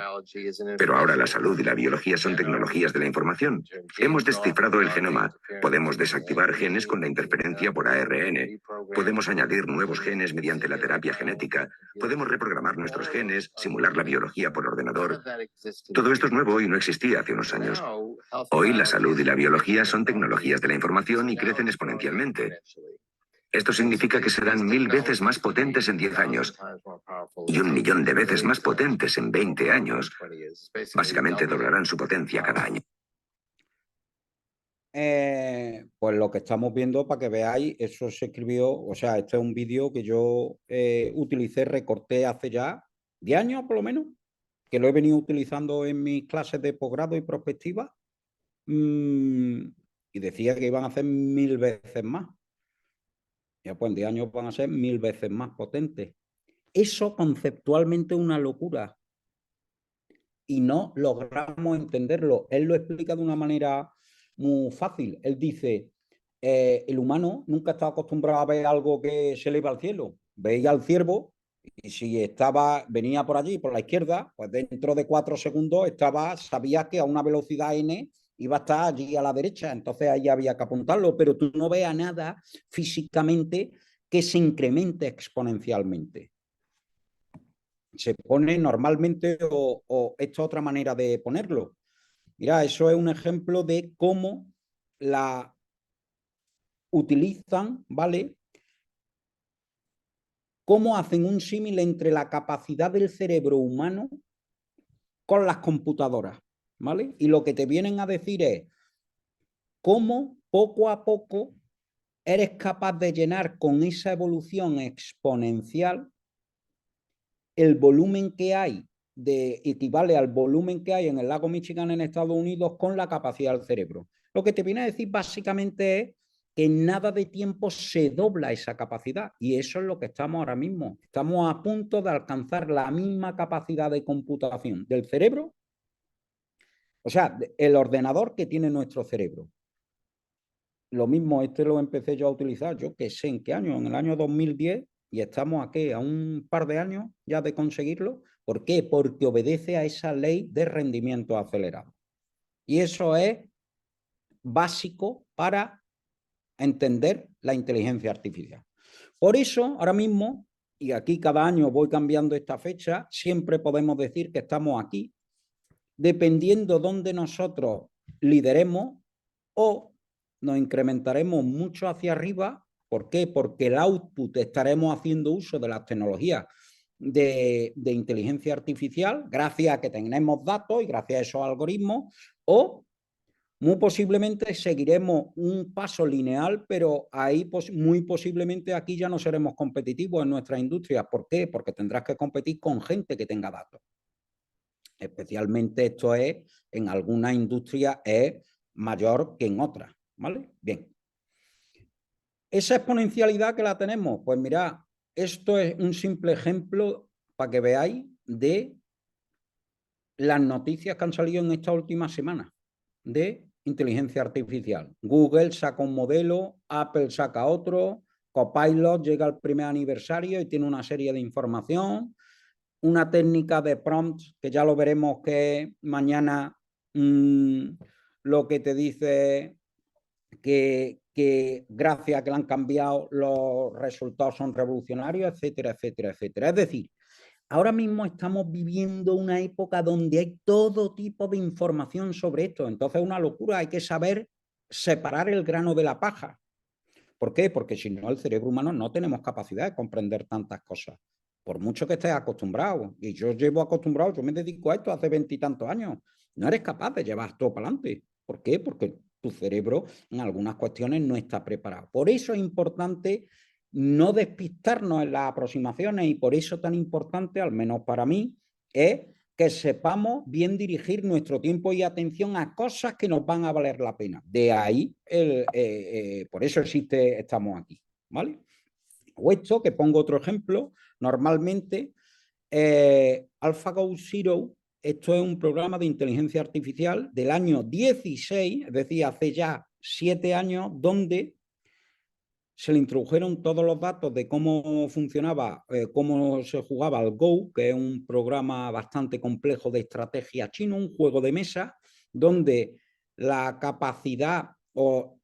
Pero ahora la salud y la biología son tecnologías de la información. Hemos descifrado el genoma, podemos desactivar genes con la interferencia por ARN, podemos añadir nuevos genes mediante la terapia genética, podemos reprogramar nuestros genes, simular la biología por ordenador. Todo esto es nuevo y no existía hace unos años. Hoy la salud y la biología son tecnologías de la información y crecen exponencialmente. Esto significa que serán 1000 veces más potentes en 10 años y 1 millón de veces más potentes en 20 años. Básicamente doblarán su potencia cada año. Pues lo que estamos viendo, para que veáis, eso se escribió, o sea, este es un vídeo que yo utilicé, recorté hace ya 10 años por lo menos, que lo he venido utilizando en mis clases de posgrado y prospectiva, y decía que iban a hacer 1000 veces más. Ya pues en 10 años van a ser 1000 veces más potentes. Eso conceptualmente es una locura y no logramos entenderlo. Él lo explica de una manera muy fácil. Él dice, el humano nunca está acostumbrado a ver algo que se eleva al cielo. Veis al ciervo Y si venía por allí, por la izquierda, pues dentro de 4 segundos sabía que a una velocidad n iba a estar allí a la derecha, entonces ahí había que apuntarlo, pero tú no veas nada físicamente que se incremente exponencialmente. Se pone normalmente, o esta otra manera de ponerlo. Mira, eso es un ejemplo de cómo la utilizan, ¿vale? Cómo hacen un símil entre la capacidad del cerebro humano con las computadoras, ¿vale? Y lo que te vienen a decir es cómo poco a poco eres capaz de llenar con esa evolución exponencial el volumen que hay, equivale al volumen que hay en el lago Michigan en Estados Unidos con la capacidad del cerebro. Lo que te viene a decir básicamente es que en nada de tiempo se dobla esa capacidad, y eso es lo que estamos ahora mismo. Estamos a punto de alcanzar la misma capacidad de computación del cerebro, o sea, el ordenador que tiene nuestro cerebro. Lo mismo, lo empecé yo a utilizar, yo que sé en qué año, en el año 2010, y estamos aquí a un par de años ya de conseguirlo. ¿Por qué? Porque obedece a esa ley de rendimiento acelerado. Y eso es básico para entender la inteligencia artificial. Por eso, ahora mismo, y aquí cada año voy cambiando esta fecha, siempre podemos decir que estamos aquí, dependiendo dónde nosotros lideremos, o nos incrementaremos mucho hacia arriba. ¿Por qué? Porque el output estaremos haciendo uso de las tecnologías de inteligencia artificial, gracias a que tenemos datos y gracias a esos algoritmos, o muy posiblemente seguiremos un paso lineal, pero ahí muy posiblemente aquí ya no seremos competitivos en nuestras industrias. ¿Por qué? Porque tendrás que competir con gente que tenga datos. Especialmente esto es, en algunas industrias es mayor que en otras, ¿vale? Bien. Esa exponencialidad que la tenemos, pues mirad, esto es un simple ejemplo para que veáis de las noticias que han salido en esta última semana de inteligencia artificial. Google saca un modelo, Apple saca otro, Copilot llega al primer aniversario y tiene una serie de información, una técnica de prompts que ya lo veremos que mañana lo que te dice que gracias a que le han cambiado los resultados son revolucionarios, etcétera, etcétera, etcétera. Es decir, ahora mismo estamos viviendo una época donde hay todo tipo de información sobre esto. Entonces es una locura, hay que saber separar el grano de la paja. ¿Por qué? Porque si no, el cerebro humano no tenemos capacidad de comprender tantas cosas. Por mucho que estés acostumbrado, y yo llevo acostumbrado, yo me dedico a esto hace 20 y tantos años, no eres capaz de llevar todo para adelante. ¿Por qué? Porque tu cerebro en algunas cuestiones no está preparado. Por eso es importante no despistarnos en las aproximaciones, y por eso tan importante, al menos para mí, es que sepamos bien dirigir nuestro tiempo y atención a cosas que nos van a valer la pena. De ahí, por eso estamos aquí, ¿vale? O esto, que pongo otro ejemplo, normalmente AlphaGo Zero, esto es un programa de inteligencia artificial del año 16, es decir, hace ya 7 años, donde se le introdujeron todos los datos de cómo funcionaba, cómo se jugaba al Go, que es un programa bastante complejo de estrategia chino, un juego de mesa, donde la capacidad o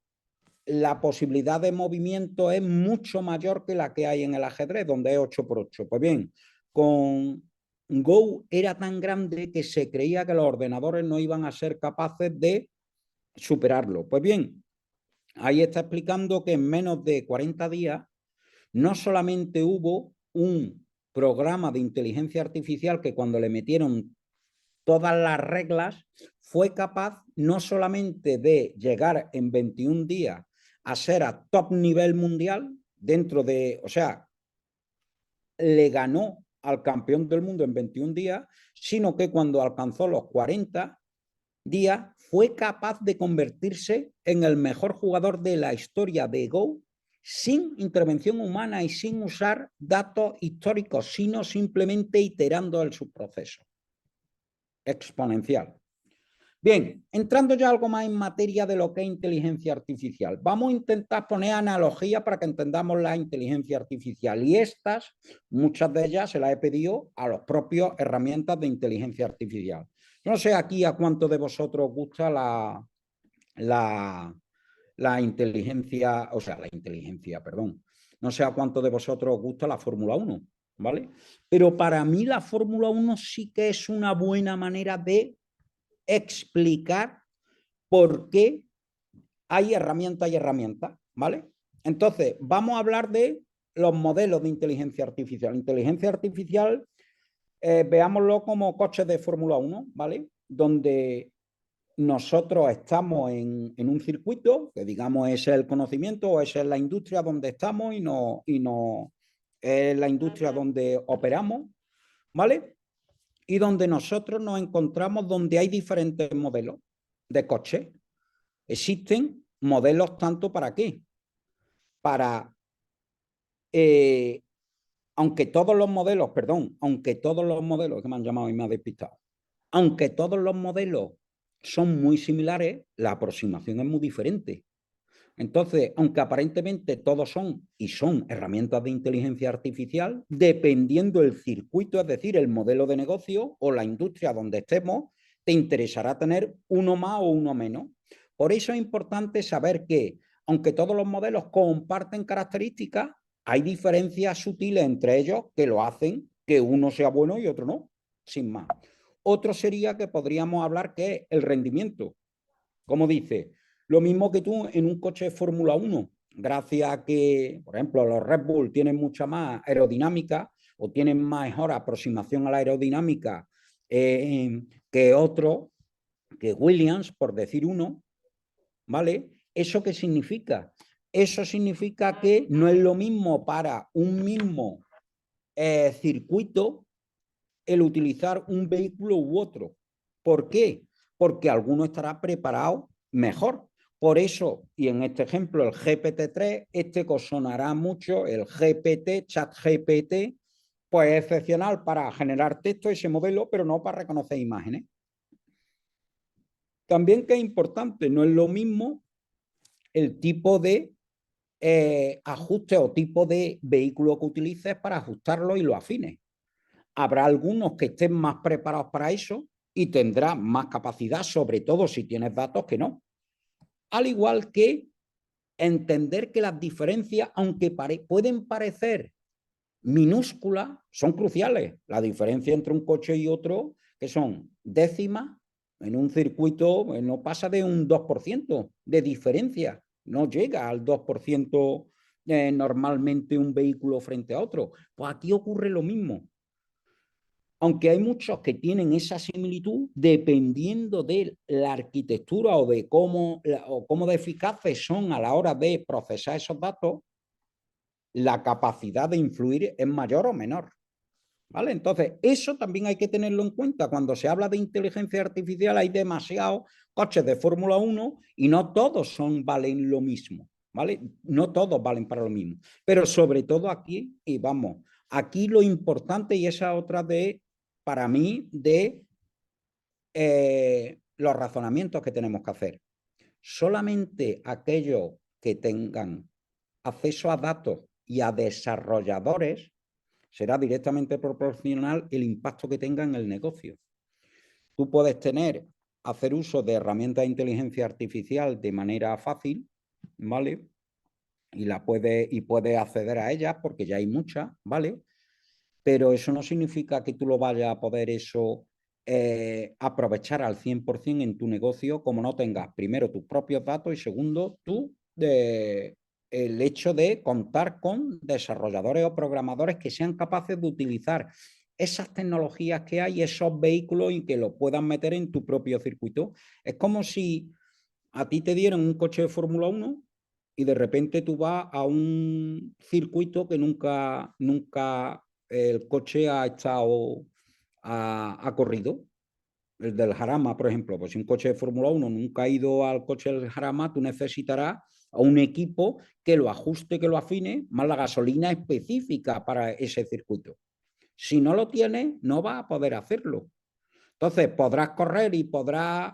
la posibilidad de movimiento es mucho mayor que la que hay en el ajedrez, donde es 8×8. Pues bien, con Go era tan grande que se creía que los ordenadores no iban a ser capaces de superarlo. Pues bien, ahí está explicando que en menos de 40 días no solamente hubo un programa de inteligencia artificial que cuando le metieron todas las reglas fue capaz no solamente de llegar en 21 días a ser a top nivel mundial dentro de, o sea, le ganó al campeón del mundo en 21 días, sino que cuando alcanzó los 40 días fue capaz de convertirse en el mejor jugador de la historia de Go sin intervención humana y sin usar datos históricos, sino simplemente iterando el subproceso exponencial. Bien, entrando ya algo más en materia de lo que es inteligencia artificial, vamos a intentar poner analogía para que entendamos la inteligencia artificial y estas, muchas de ellas se las he pedido a los propios herramientas de inteligencia artificial. No sé aquí a cuánto de vosotros gusta la inteligencia, o sea, la inteligencia, perdón. No sé a cuánto de vosotros gusta la Fórmula 1, ¿vale? Pero para mí la Fórmula 1 sí que es una buena manera de explicar por qué hay herramientas y herramientas, ¿vale? Entonces, vamos a hablar de los modelos de inteligencia artificial. Inteligencia artificial, veámoslo como coches de Fórmula 1, ¿vale? Donde nosotros estamos en un circuito, que digamos es el conocimiento o es la industria donde estamos y es la industria donde operamos, ¿vale? Y donde nosotros nos encontramos donde hay diferentes modelos de coches. Existen modelos tanto para qué. Para, aunque todos los modelos, que me han llamado y me ha despistado, aunque todos los modelos son muy similares, la aproximación es muy diferente. Entonces, aunque aparentemente todos son herramientas de inteligencia artificial, dependiendo del circuito, es decir, el modelo de negocio o la industria donde estemos, te interesará tener uno más o uno menos. Por eso es importante saber que, aunque todos los modelos comparten características, hay diferencias sutiles entre ellos que lo hacen que uno sea bueno y otro no, sin más. Otro sería que podríamos hablar que es el rendimiento. Como dice, lo mismo que tú en un coche de Fórmula 1, gracias a que, por ejemplo, los Red Bull tienen mucha más aerodinámica o tienen mejor aproximación a la aerodinámica que otros, que Williams, por decir uno, ¿vale? ¿Eso qué significa? Eso significa que no es lo mismo para un mismo circuito el utilizar un vehículo u otro. ¿Por qué? Porque alguno estará preparado mejor. Por eso, y en este ejemplo, el GPT-3, que os sonará mucho, el GPT, ChatGPT, pues es excepcional para generar texto, ese modelo, pero no para reconocer imágenes. También que es importante, no es lo mismo el tipo de ajuste o tipo de vehículo que utilices para ajustarlo y lo afines. Habrá algunos que estén más preparados para eso y tendrán más capacidad, sobre todo si tienes datos que no. Al igual que entender que las diferencias, aunque pueden parecer minúsculas, son cruciales. La diferencia entre un coche y otro, que son décimas, en un circuito no pasa de un 2% de diferencia. No llega al 2% normalmente un vehículo frente a otro. Pues aquí ocurre lo mismo. Aunque hay muchos que tienen esa similitud, dependiendo de la arquitectura o de cómo de eficaces son a la hora de procesar esos datos, la capacidad de influir es mayor o menor. ¿Vale? Entonces, eso también hay que tenerlo en cuenta. Cuando se habla de inteligencia artificial hay demasiados coches de Fórmula 1 y no todos valen lo mismo. ¿Vale? No todos valen para lo mismo. Pero sobre todo aquí, y vamos, aquí lo importante, y esa otra para mí, de los razonamientos que tenemos que hacer. Solamente aquellos que tengan acceso a datos y a desarrolladores será directamente proporcional el impacto que tenga en el negocio. Tú puedes hacer uso de herramientas de inteligencia artificial de manera fácil, ¿vale? Y puedes acceder a ellas porque ya hay muchas, ¿vale? Pero eso no significa que tú lo vayas a poder aprovechar al 100% en tu negocio como no tengas primero tus propios datos y segundo el hecho de contar con desarrolladores o programadores que sean capaces de utilizar esas tecnologías que hay, esos vehículos y que los puedan meter en tu propio circuito. Es como si a ti te dieran un coche de Fórmula 1 y de repente tú vas a un circuito que nunca el coche ha corrido. El del Jarama, por ejemplo, pues si un coche de Fórmula 1 nunca ha ido al coche del Jarama, tú necesitarás a un equipo que lo ajuste, que lo afine, más la gasolina específica para ese circuito. Si no lo tienes, no vas a poder hacerlo. Entonces, podrás correr y podrás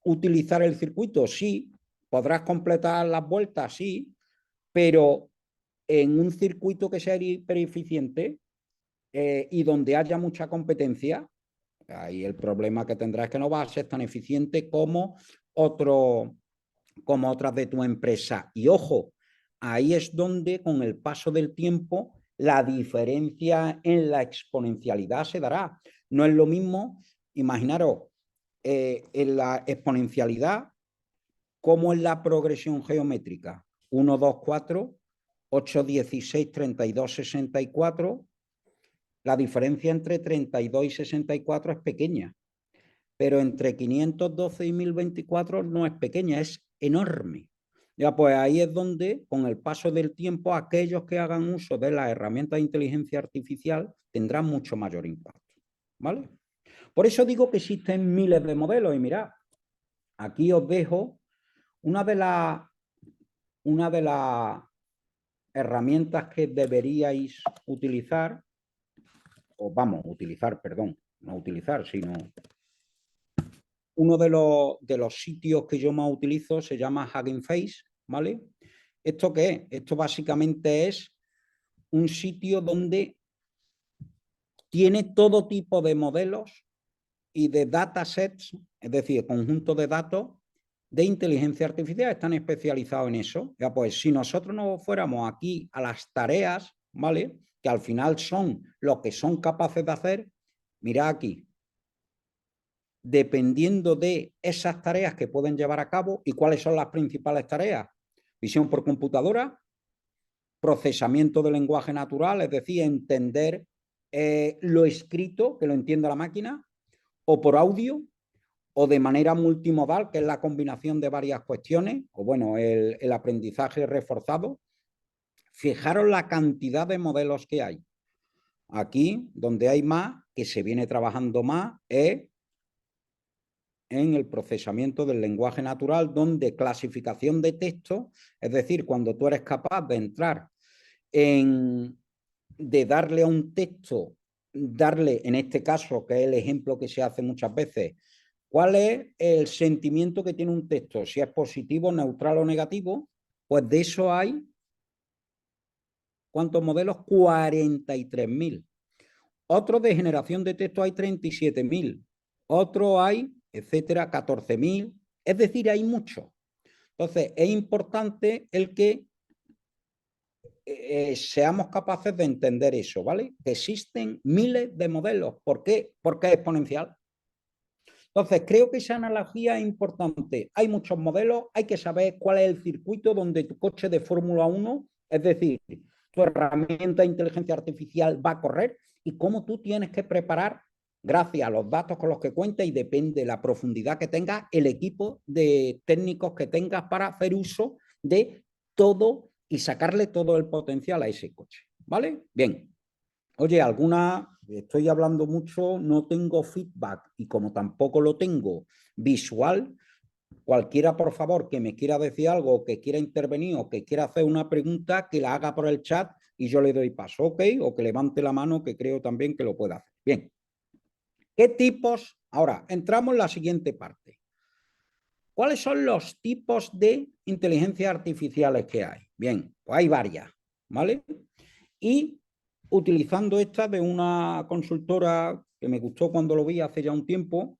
utilizar el circuito, sí, podrás completar las vueltas, sí, pero en un circuito que sea hipereficiente y donde haya mucha competencia, ahí el problema que tendrás es que no va a ser tan eficiente como otras de tu empresa. Y ojo, ahí es donde con el paso del tiempo la diferencia en la exponencialidad se dará. No es lo mismo, imaginaros, en la exponencialidad como en la progresión geométrica. 1, 2, 4, 8, 16, 32, 64. La diferencia entre 32 y 64 es pequeña, pero entre 512 y 1024 no es pequeña, es enorme. Ya, pues ahí es donde, con el paso del tiempo, aquellos que hagan uso de las herramientas de inteligencia artificial tendrán mucho mayor impacto, ¿vale? Por eso digo que existen miles de modelos y mirad, aquí os dejo una de las herramientas que deberíais utilizar, o vamos, utilizar, perdón, no utilizar, sino uno de los sitios que yo más utilizo se llama Hugging Face, ¿vale? ¿Esto qué es? Esto básicamente es un sitio donde tiene todo tipo de modelos y de datasets, es decir, conjunto de datos de inteligencia artificial, están especializados en eso. Ya, pues si nosotros nos fuéramos aquí a las tareas, ¿vale? Que al final son lo que son capaces de hacer, mirad aquí, dependiendo de esas tareas que pueden llevar a cabo y cuáles son las principales tareas. Visión por computadora, procesamiento de lenguaje natural, es decir, entender lo escrito, que lo entienda la máquina, o por audio, o de manera multimodal, que es la combinación de varias cuestiones, o bueno, el aprendizaje reforzado. Fijaros la cantidad de modelos que hay. Aquí, donde hay más, que se viene trabajando más, es en el procesamiento del lenguaje natural, donde clasificación de texto, es decir, cuando tú eres capaz de entrar de darle a un texto, darle, en este caso, que es el ejemplo que se hace muchas veces, ¿cuál es el sentimiento que tiene un texto? Si es positivo, neutral o negativo, pues de eso hay, ¿cuántos modelos? 43.000. Otros de generación de texto hay 37.000. Otros hay, etcétera, 14.000. Es decir, hay muchos. Entonces, es importante el que seamos capaces de entender eso, ¿vale? Que existen miles de modelos. ¿Por qué? Porque es exponencial. Entonces, creo que esa analogía es importante. Hay muchos modelos, hay que saber cuál es el circuito donde tu coche de Fórmula 1, es decir, tu herramienta de inteligencia artificial va a correr y cómo tú tienes que preparar, gracias a los datos con los que cuentas y depende de la profundidad que tengas, el equipo de técnicos que tengas para hacer uso de todo y sacarle todo el potencial a ese coche, ¿vale? Bien. Oye, estoy hablando mucho, no tengo feedback y como tampoco lo tengo visual, cualquiera, por favor, que me quiera decir algo, que quiera intervenir o que quiera hacer una pregunta, que la haga por el chat y yo le doy paso, ¿ok? O que levante la mano, que creo también que lo puede hacer. Bien. ¿Qué tipos? Ahora, entramos en la siguiente parte. ¿Cuáles son los tipos de inteligencia artificiales que hay? Bien, pues hay varias, ¿vale? Y utilizando esta de una consultora que me gustó cuando lo vi hace ya un tiempo,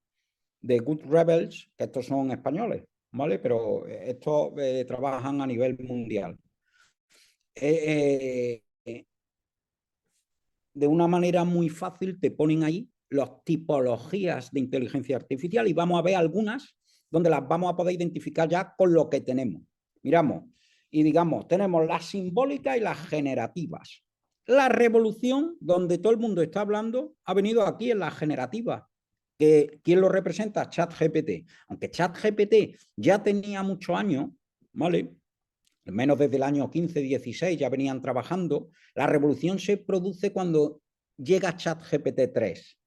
de Good Rebels, que estos son españoles, ¿vale? Pero estos trabajan a nivel mundial. De una manera muy fácil te ponen ahí las tipologías de inteligencia artificial y vamos a ver algunas donde las vamos a poder identificar ya con lo que tenemos. Miramos y digamos, tenemos las simbólicas y las generativas. La revolución, donde todo el mundo está hablando, ha venido aquí en la generativa. ¿Quién lo representa? ChatGPT. Aunque ChatGPT ya tenía muchos años, ¿vale? Al menos desde el año 15-16 ya venían trabajando. La revolución se produce cuando llega ChatGPT 3,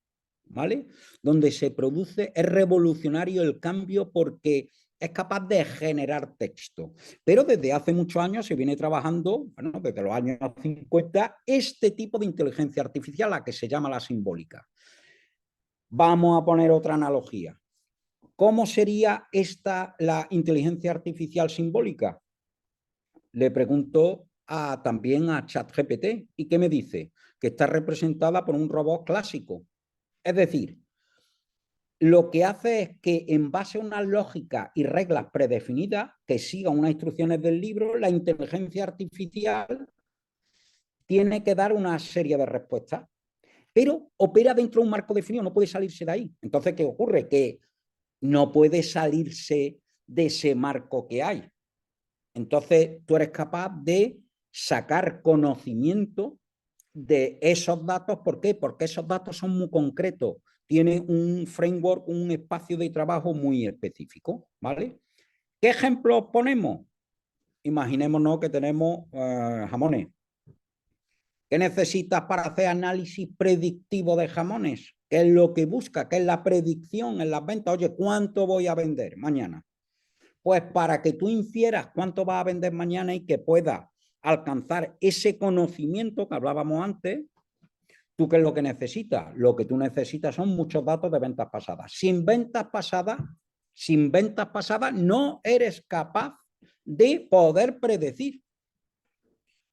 ¿vale? Donde se produce, es revolucionario el cambio porque es capaz de generar texto. Pero desde hace muchos años se viene trabajando, bueno, desde los años 50, este tipo de inteligencia artificial, la que se llama la simbólica. Vamos a poner otra analogía. ¿Cómo sería la inteligencia artificial simbólica? Le pregunto también a ChatGPT. ¿Y qué me dice? Que está representada por un robot clásico. Es decir, lo que hace es que en base a una lógica y reglas predefinidas, que sigan unas instrucciones del libro, la inteligencia artificial tiene que dar una serie de respuestas, pero opera dentro de un marco definido, no puede salirse de ahí. Entonces, ¿qué ocurre? Que no puede salirse de ese marco que hay. Entonces, tú eres capaz de sacar conocimiento de esos datos. ¿Por qué? Porque esos datos son muy concretos. Tiene un framework, un espacio de trabajo muy específico, ¿vale? ¿Qué ejemplos ponemos? Imaginémonos que tenemos jamones. ¿Qué necesitas para hacer análisis predictivo de jamones? ¿Qué es lo que busca? ¿Qué es la predicción en las ventas? Oye, ¿cuánto voy a vender mañana? Pues para que tú infieras cuánto vas a vender mañana y que puedas alcanzar ese conocimiento que hablábamos antes, ¿tú qué es lo que necesitas? Lo que tú necesitas son muchos datos de ventas pasadas. Sin ventas pasadas no eres capaz de poder predecir.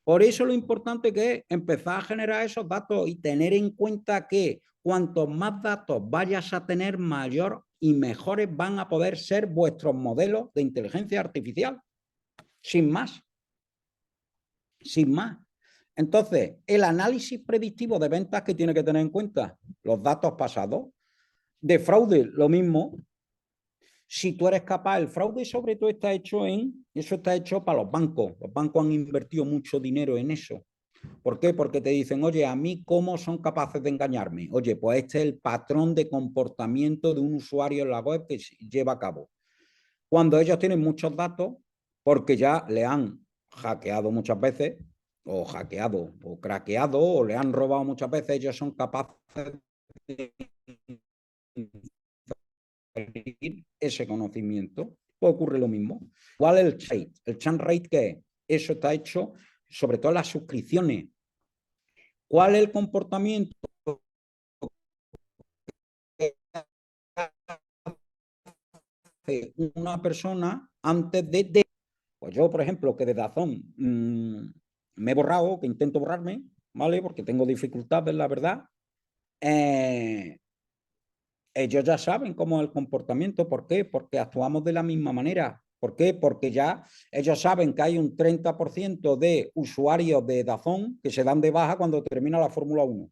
Por eso lo importante que es empezar a generar esos datos y tener en cuenta que cuantos más datos vayas a tener, mayor y mejores van a poder ser vuestros modelos de inteligencia artificial. Sin más. Sin más. Entonces, el análisis predictivo de ventas que tiene que tener en cuenta los datos pasados. De fraude, lo mismo. Si tú eres capaz, el fraude sobre todo está hecho eso está hecho para los bancos. Los bancos han invertido mucho dinero en eso. ¿Por qué? Porque te dicen, oye, a mí, ¿cómo son capaces de engañarme? Oye, pues este es el patrón de comportamiento de un usuario en la web que lleva a cabo. Cuando ellos tienen muchos datos, porque ya le han hackeado muchas veces, o hackeado, o craqueado, o le han robado muchas veces, ellos son capaces de ese conocimiento. Pues ocurre lo mismo. Igual el churn rate. ¿El churn rate qué es? Eso está hecho sobre todo en las suscripciones. ¿Cuál es el comportamiento que hace una persona antes de... Pues yo, por ejemplo, que de Dazón me he borrado, que intento borrarme, ¿vale? Porque tengo dificultades, la verdad. Ellos ya saben cómo es el comportamiento. ¿Por qué? Porque actuamos de la misma manera. ¿Por qué? Porque ya ellos saben que hay un 30% de usuarios de Dazón que se dan de baja cuando termina la Fórmula 1.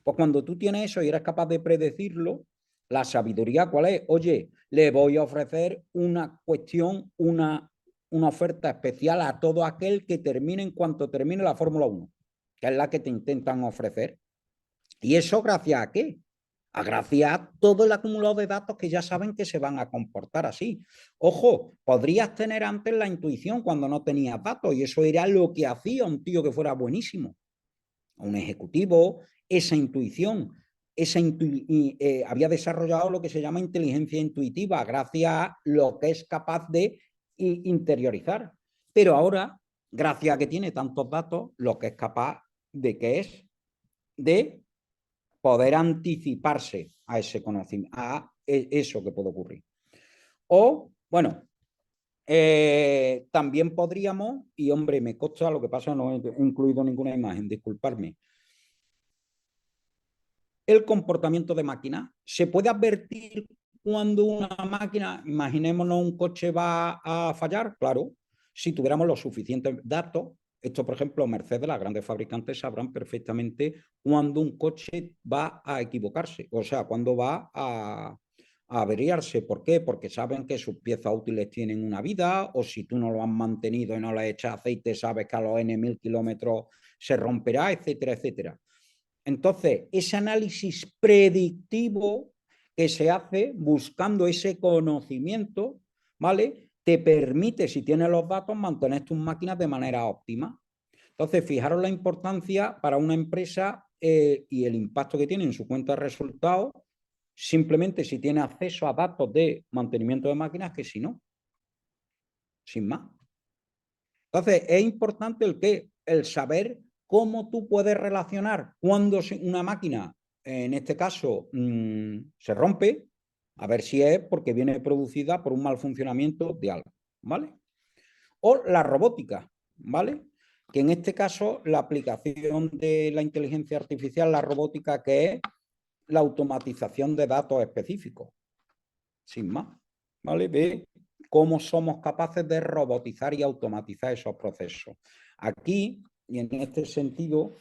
Pues cuando tú tienes eso y eres capaz de predecirlo, la sabiduría, ¿cuál es? Oye, le voy a ofrecer una cuestión, una oferta especial a todo aquel que termine en cuanto termine la Fórmula 1, que es la que te intentan ofrecer. ¿Y eso gracias a qué? Gracias a todo el acumulado de datos que ya saben que se van a comportar así. Ojo, podrías tener antes la intuición cuando no tenías datos y eso era lo que hacía un tío que fuera buenísimo. Un ejecutivo, esa intuición, había desarrollado lo que se llama inteligencia intuitiva gracias a lo que es capaz de interiorizar. Pero ahora, gracias a que tiene tantos datos, lo que es capaz de que es de poder anticiparse a ese conocimiento, a eso que puede ocurrir. O, bueno, también podríamos, y hombre, me consta, lo que pasa, no he incluido ninguna imagen, disculparme. El comportamiento de máquina. ¿Se puede advertir cuando una máquina, imaginémonos un coche va a fallar? Claro, si tuviéramos los suficientes datos. Esto, por ejemplo, Mercedes, las grandes fabricantes sabrán perfectamente cuando un coche va a equivocarse, o sea, cuando va a averiarse. ¿Por qué? Porque saben que sus piezas útiles tienen una vida, o si tú no lo has mantenido y no le echas aceite, sabes que a los N 1000 kilómetros se romperá, etcétera, etcétera. Entonces, ese análisis predictivo que se hace buscando ese conocimiento, ¿vale? Te permite, si tienes los datos, mantener tus máquinas de manera óptima. Entonces, fijaros la importancia para una empresa y el impacto que tiene en su cuenta de resultados, simplemente si tiene acceso a datos de mantenimiento de máquinas, que si no, sin más. Entonces, es importante el saber cómo tú puedes relacionar cuando una máquina en este caso se rompe, a ver si es porque viene producida por un mal funcionamiento de algo, ¿vale? O la robótica, ¿vale? Que en este caso la aplicación de la inteligencia artificial, la robótica, que es la automatización de datos específicos, sin más, ¿vale? Ve cómo somos capaces de robotizar y automatizar esos procesos. Aquí, y en este sentido,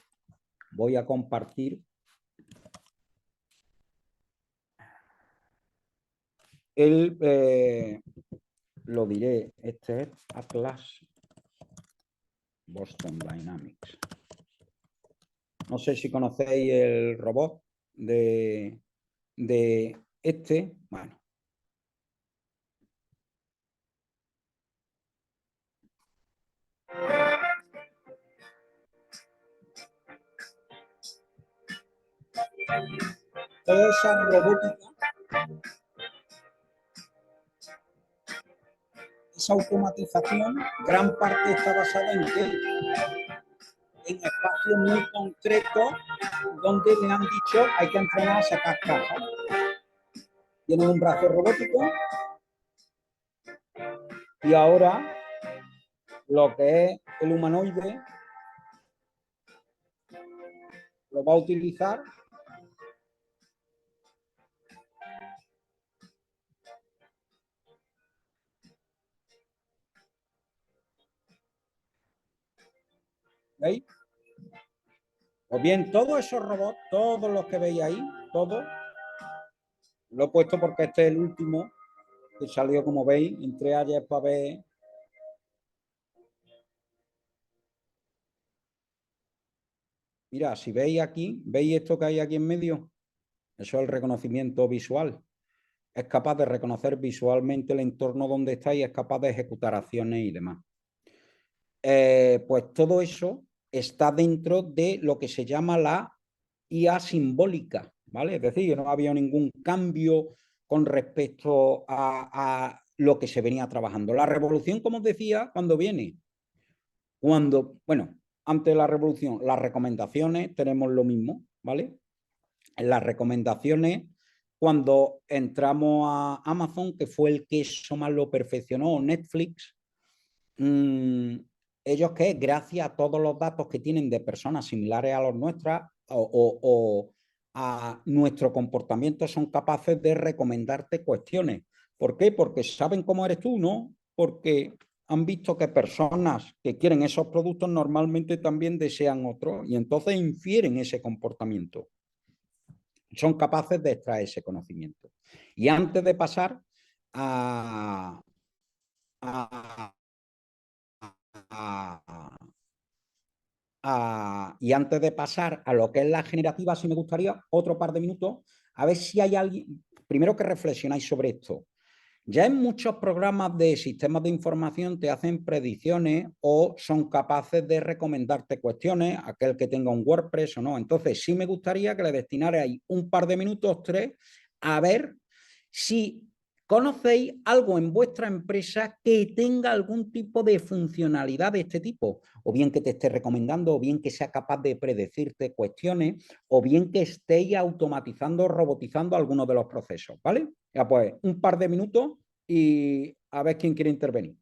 voy a compartir lo diré, este es Atlas Boston Dynamics. No sé si conocéis el robot de este. Bueno. Toda esa robótica, esa automatización, gran parte está basada en qué? En espacios muy concretos donde le han dicho hay que entrenar a sacar cajas. Tienen un brazo robótico y ahora lo que es el humanoide lo va a utilizar ¿veis? Pues bien, todos esos robots, todos los que veis ahí, todos, lo he puesto porque este es el último que salió, como veis, entré ayer para ver. Mira, si veis aquí, ¿veis esto que hay aquí en medio? Eso es el reconocimiento visual. Es capaz de reconocer visualmente el entorno donde está y es capaz de ejecutar acciones y demás. Pues todo eso está dentro de lo que se llama la IA simbólica, ¿vale? Es decir, no había ningún cambio con respecto a lo que se venía trabajando. La revolución, como os decía, cuando viene, bueno, antes de la revolución, las recomendaciones, tenemos lo mismo, ¿vale? En las recomendaciones, cuando entramos a Amazon, que fue el que eso más lo perfeccionó, Netflix, ellos que gracias a todos los datos que tienen de personas similares a los nuestras o a nuestro comportamiento son capaces de recomendarte cuestiones. ¿Por qué? Porque saben cómo eres tú, ¿no? Porque han visto que personas que quieren esos productos normalmente también desean otros y entonces infieren ese comportamiento. Son capaces de extraer ese conocimiento. Y antes de pasar a y antes de pasar a lo que es la generativa, sí me gustaría otro par de minutos, a ver si hay alguien, primero que reflexionáis sobre esto. Ya en muchos programas de sistemas de información te hacen predicciones o son capaces de recomendarte cuestiones, aquel que tenga un WordPress o no. Entonces, sí me gustaría que le destinarais un par de minutos, 3, a ver si conocéis algo en vuestra empresa que tenga algún tipo de funcionalidad de este tipo, o bien que te esté recomendando, o bien que sea capaz de predecirte cuestiones, o bien que estéis automatizando, robotizando algunos de los procesos, ¿vale? Ya pues, un par de minutos y a ver quién quiere intervenir.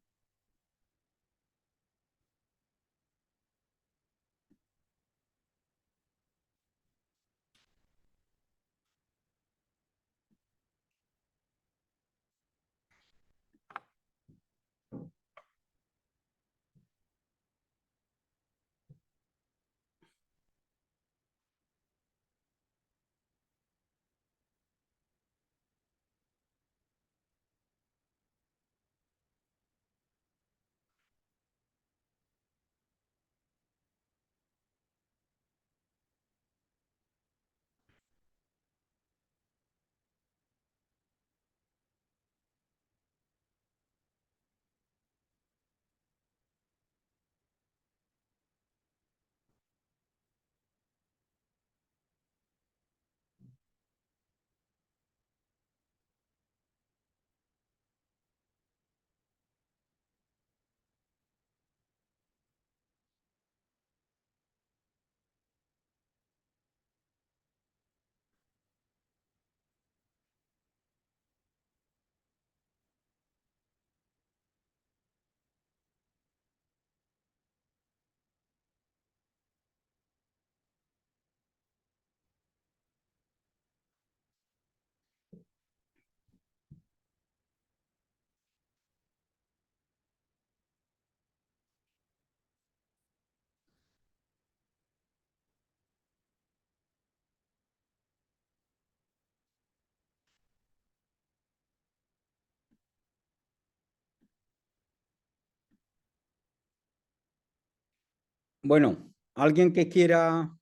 Bueno, alguien que quiera...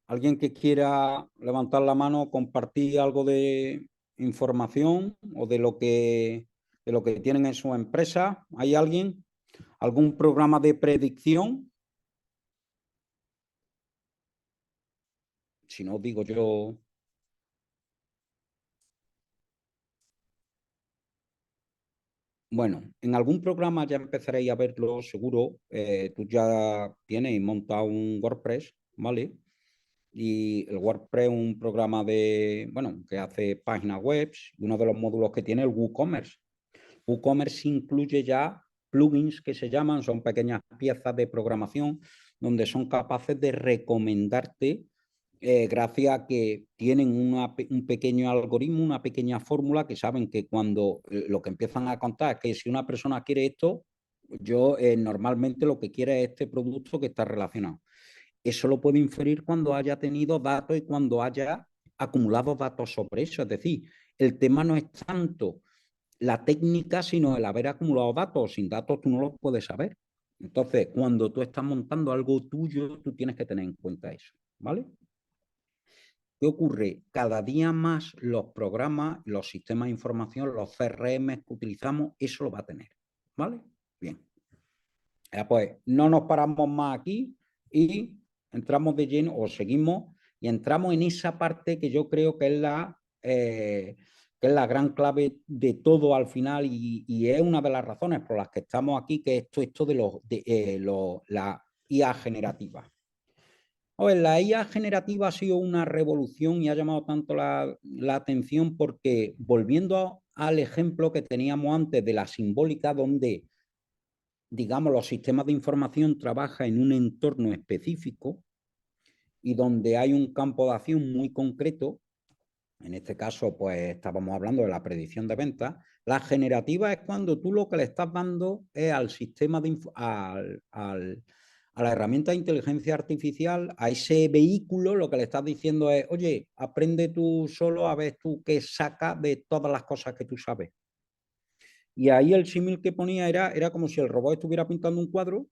Alguien que quiera levantar la mano, compartir algo de información o de lo que tienen en su empresa. ¿Hay alguien? ¿Algún programa de predicción? Si no, digo yo... Bueno, en algún programa ya empezaréis a verlo, seguro. Tú ya tienes montado un WordPress, ¿vale? Y el WordPress es un programa de, bueno, que hace páginas web, y uno de los módulos que tiene el WooCommerce. WooCommerce incluye ya plugins que se llaman, son pequeñas piezas de programación donde son capaces de recomendarte gracias a que tienen un pequeño algoritmo, una pequeña fórmula que saben que cuando lo que empiezan a contar es que si una persona quiere esto, yo normalmente lo que quiere es este producto que está relacionado. Eso lo puedo inferir cuando haya tenido datos y cuando haya acumulado datos sobre eso. Es decir, el tema no es tanto la técnica, sino el haber acumulado datos. Sin datos tú no lo puedes saber. Entonces, cuando tú estás montando algo tuyo, tú tienes que tener en cuenta eso, ¿vale? ¿Qué ocurre? Cada día más los programas, los sistemas de información, los CRM que utilizamos, eso lo va a tener, ¿vale? Bien. Pues no nos paramos más aquí y entramos de lleno, o seguimos, y entramos en esa parte que yo creo que es la gran clave de todo al final y es una de las razones por las que estamos aquí, que es esto de la IA generativa. La IA generativa ha sido una revolución y ha llamado tanto la atención porque, volviendo al ejemplo que teníamos antes de la simbólica, donde, digamos, los sistemas de información trabajan en un entorno específico y donde hay un campo de acción muy concreto, en este caso, pues estábamos hablando de la predicción de ventas. La generativa es cuando tú lo que le estás dando es al sistema a la herramienta de inteligencia artificial, a ese vehículo, lo que le estás diciendo es, oye, aprende tú solo a ver tú qué sacas de todas las cosas que tú sabes. Y ahí el símil que ponía era como si el robot estuviera pintando un cuadro,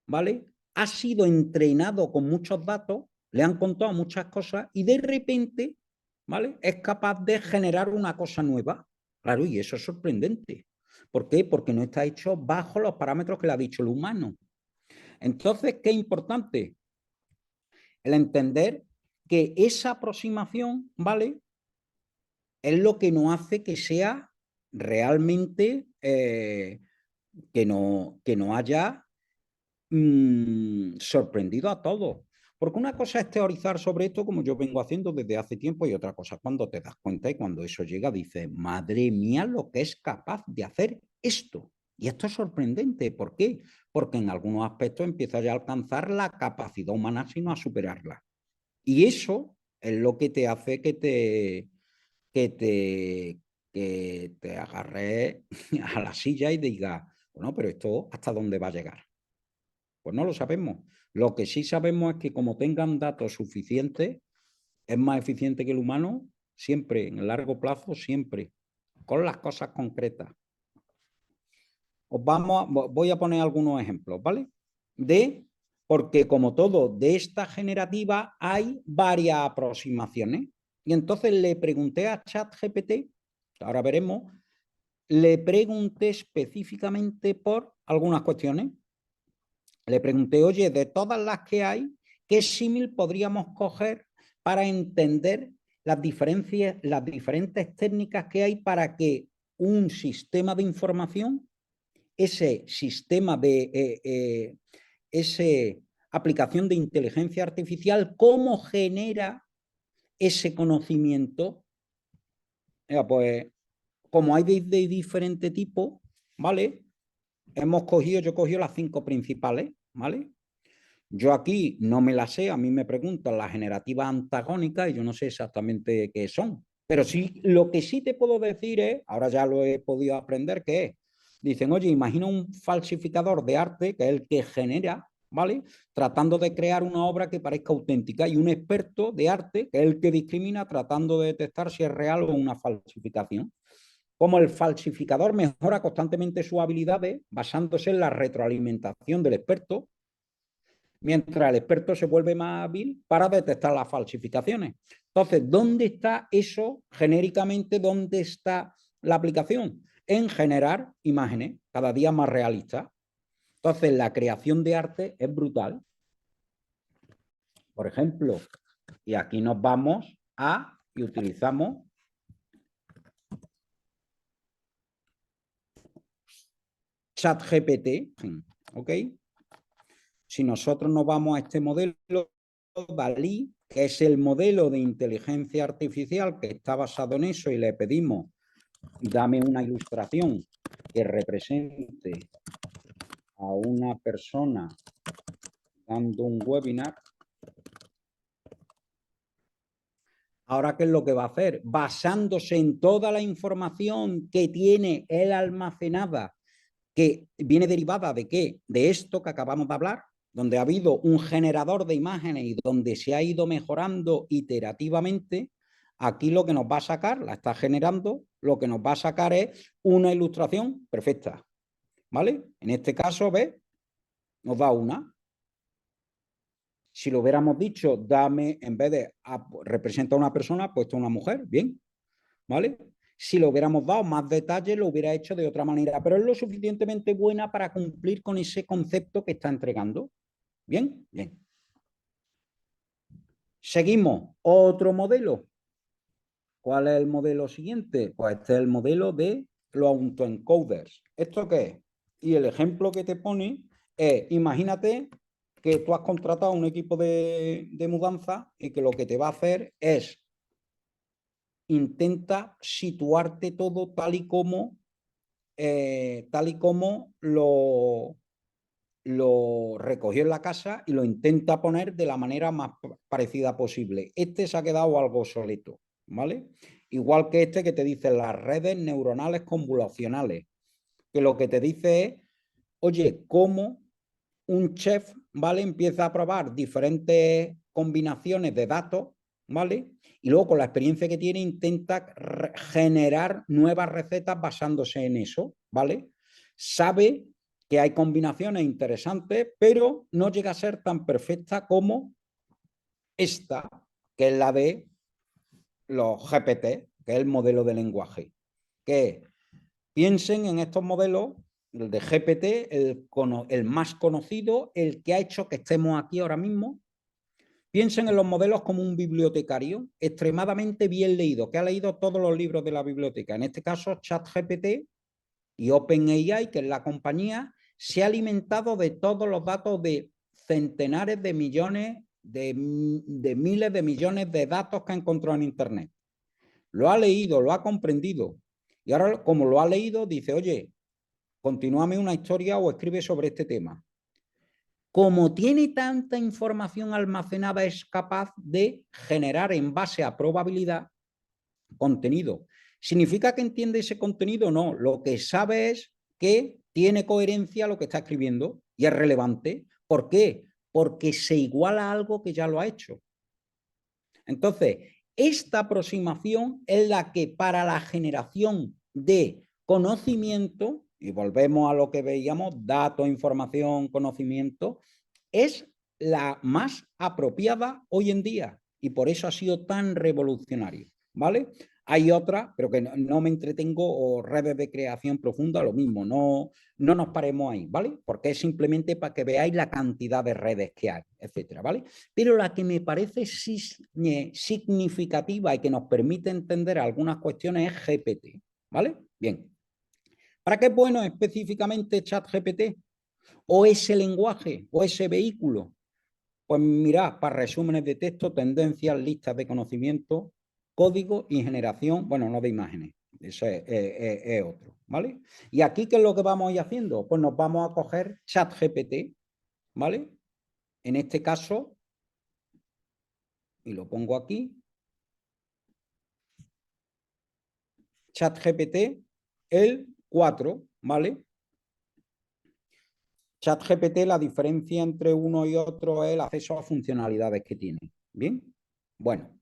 ¿vale? Ha sido entrenado con muchos datos, le han contado muchas cosas y de repente, ¿vale? Es capaz de generar una cosa nueva. Claro, y eso es sorprendente. ¿Por qué? Porque no está hecho bajo los parámetros que le ha dicho el humano. Entonces, ¿qué es importante? El entender que esa aproximación, ¿vale? Es lo que nos hace que sea realmente que no haya sorprendido a todos. Porque una cosa es teorizar sobre esto, como yo vengo haciendo desde hace tiempo, y otra cosa cuando te das cuenta y cuando eso llega, dices, madre mía, lo que es capaz de hacer esto. Y esto es sorprendente. ¿Por qué? Porque en algunos aspectos empieza ya a alcanzar la capacidad humana, sino a superarla. Y eso es lo que te hace que te agarres a la silla y digas, bueno, pero esto ¿hasta dónde va a llegar? Pues no lo sabemos. Lo que sí sabemos es que como tengan datos suficientes, es más eficiente que el humano, siempre, en el largo plazo, siempre, con las cosas concretas. Voy a poner algunos ejemplos, ¿vale? Porque como todo, de esta generativa hay varias aproximaciones. Y entonces le pregunté a ChatGPT, ahora veremos, le pregunté específicamente por algunas cuestiones. Le pregunté, oye, de todas las que hay, ¿qué símil podríamos coger para entender las diferentes técnicas que hay para que un sistema de información, ese sistema de esa aplicación de inteligencia artificial, cómo genera ese conocimiento? Pues como hay de diferente tipo, ¿vale? Yo he cogido las 5 principales, ¿vale? Yo aquí no me las sé, a mí me preguntan las generativas antagónicas y yo no sé exactamente qué son. Pero sí, lo que sí te puedo decir es, ahora ya lo he podido aprender, que es, dicen, oye, imagina un falsificador de arte, que es el que genera, ¿vale? Tratando de crear una obra que parezca auténtica, y un experto de arte, que es el que discrimina, tratando de detectar si es real o una falsificación. cómo el falsificador mejora constantemente sus habilidades basándose en la retroalimentación del experto, mientras el experto se vuelve más hábil para detectar las falsificaciones. Entonces, ¿dónde está eso genéricamente? ¿Dónde está la aplicación? En generar imágenes cada día más realistas. Entonces, la creación de arte es brutal. Por ejemplo, y aquí nos vamos y utilizamos ChatGPT, ¿ok? Si nosotros nos vamos a este modelo, DALL-E, que es el modelo de inteligencia artificial que está basado en eso, y le pedimos, dame una ilustración que represente a una persona dando un webinar. Ahora, ¿qué es lo que va a hacer? Basándose en toda la información que tiene él almacenada, que viene derivada ¿de qué? De esto que acabamos de hablar, donde ha habido un generador de imágenes y donde se ha ido mejorando iterativamente. Aquí lo que nos va a sacar, la está generando, lo que nos va a sacar es una ilustración perfecta, ¿vale? En este caso, ¿ves? Nos da una. Si lo hubiéramos dicho, dame, en vez de representa a una persona, puesto a una mujer, bien, ¿vale? Si le hubiéramos dado más detalles, lo hubiera hecho de otra manera, pero es lo suficientemente buena para cumplir con ese concepto que está entregando. ¿Bien? Bien. Seguimos. Otro modelo. ¿Cuál es el modelo siguiente? Pues este es el modelo de los autoencoders. ¿Esto qué es? Y el ejemplo que te pone es, imagínate que tú has contratado un equipo de mudanza y que lo que te va a hacer es intenta situarte todo tal y como lo recogió en la casa y lo intenta poner de la manera más parecida posible. Este se ha quedado algo obsoleto, ¿vale? Igual que este que te dice las redes neuronales convolucionales, que lo que te dice es, oye, cómo un chef, ¿vale? Empieza a probar diferentes combinaciones de datos, ¿vale? Y luego con la experiencia que tiene intenta generar nuevas recetas basándose en eso, ¿vale? Sabe que hay combinaciones interesantes, pero no llega a ser tan perfecta como esta, que es la de los GPT, que es el modelo de lenguaje. Que piensen en estos modelos, el de GPT, el más conocido, el que ha hecho que estemos aquí ahora mismo. Piensen en los modelos como un bibliotecario extremadamente bien leído, que ha leído todos los libros de la biblioteca. En este caso, ChatGPT y OpenAI, que es la compañía, se ha alimentado de todos los datos de centenares de millones, de miles de millones de datos que ha encontrado en Internet. Lo ha leído, lo ha comprendido. Y ahora, como lo ha leído, dice, oye, continúame una historia o escribe sobre este tema. Como tiene tanta información almacenada, es capaz de generar en base a probabilidad contenido. ¿Significa que entiende ese contenido? No. Lo que sabe es que tiene coherencia lo que está escribiendo y es relevante. ¿Por qué? Porque se iguala a algo que ya lo ha hecho. Entonces, esta aproximación es la que para la generación de conocimiento, y volvemos a lo que veíamos, datos, información, conocimiento, es la más apropiada hoy en día y por eso ha sido tan revolucionario, ¿vale? Hay otras, pero que no me entretengo, o redes de creación profunda, lo mismo, no nos paremos ahí, ¿vale? Porque es simplemente para que veáis la cantidad de redes que hay, etcétera, ¿vale? Pero la que me parece significativa y que nos permite entender algunas cuestiones es GPT, ¿vale? Bien. ¿Para qué es bueno específicamente ChatGPT? ¿O ese lenguaje? ¿O ese vehículo? Pues mirad, para resúmenes de texto, tendencias, listas de conocimiento, código y generación, bueno, no de imágenes, eso es otro, ¿vale? Y aquí, ¿qué es lo que vamos a ir haciendo? Pues nos vamos a coger ChatGPT, ¿vale? En este caso, y lo pongo aquí, ChatGPT, el 4, ¿vale? ChatGPT, la diferencia entre uno y otro es el acceso a funcionalidades que tiene. ¿Bien? Bueno,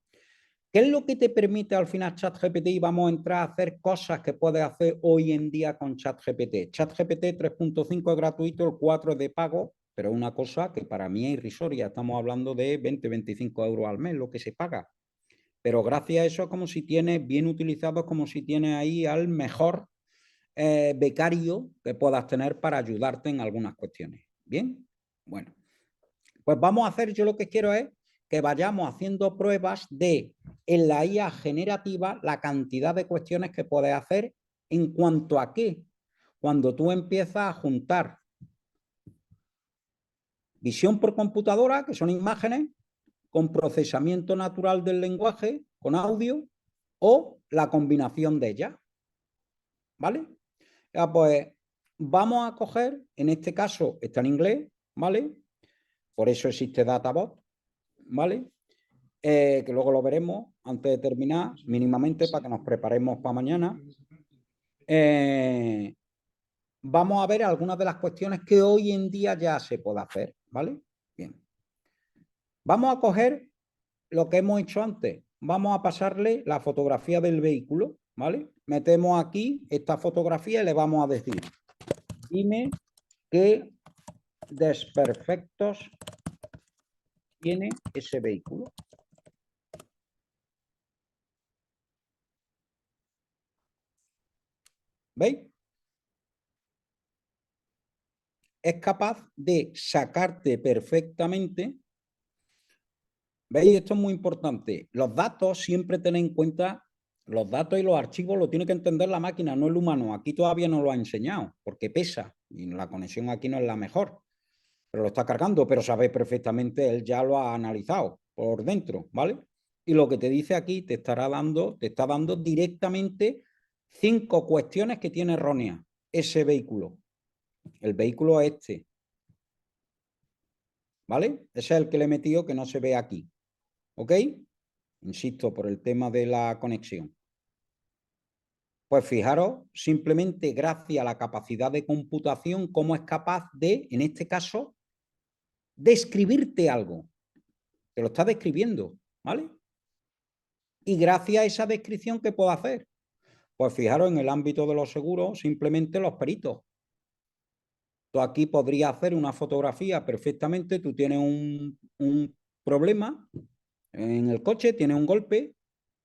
¿Qué es lo que te permite al final ChatGPT? Y vamos a entrar a hacer cosas que puedes hacer hoy en día con ChatGPT. ChatGPT 3.5 es gratuito, el 4 es de pago, pero es una cosa que para mí es irrisoria. Estamos hablando de 20-25 euros al mes, lo que se paga. Pero gracias a eso, como si tienes bien utilizado, es como si tienes ahí al mejor becario que puedas tener para ayudarte en algunas cuestiones. ¿Bien? Bueno, pues vamos a hacer, yo lo que quiero es que vayamos haciendo pruebas de, en la IA generativa, la cantidad de cuestiones que puedes hacer en cuanto a qué. Cuando tú empiezas a juntar visión por computadora, que son imágenes, con procesamiento natural del lenguaje, con audio, o la combinación de ellas. ¿Vale? Ya, pues vamos a coger, en este caso está en inglés, ¿vale? Por eso existe Databot, ¿vale? Que luego lo veremos antes de terminar, mínimamente, para que nos preparemos para mañana. Vamos a ver algunas de las cuestiones que hoy en día ya se puede hacer, ¿vale? Bien. Vamos a coger lo que hemos hecho antes. Vamos a pasarle la fotografía del vehículo, ¿vale? Metemos aquí esta fotografía y le vamos a decir, dime qué desperfectos tiene ese vehículo. ¿Veis? Es capaz de sacarte perfectamente. ¿Veis? Esto es muy importante. Los datos, siempre ten en cuenta, los datos y los archivos lo tiene que entender la máquina, no el humano. Aquí todavía no lo ha enseñado, porque pesa, y la conexión aquí no es la mejor. Pero lo está cargando, pero sabe perfectamente, él ya lo ha analizado por dentro, ¿vale? Y lo que te dice aquí te está dando directamente 5 cuestiones que tiene erróneas ese vehículo. El vehículo es este, ¿vale? Ese es el que le he metido que no se ve aquí, ¿ok? Insisto, por el tema de la conexión. Pues fijaros, simplemente gracias a la capacidad de computación, cómo es capaz de, en este caso, describirte algo. Te lo está describiendo, ¿vale? Y gracias a esa descripción, ¿qué puedo hacer? Pues fijaros, en el ámbito de los seguros, simplemente los peritos. Tú aquí podrías hacer una fotografía perfectamente, tú tienes un problema en el coche, tienes un golpe,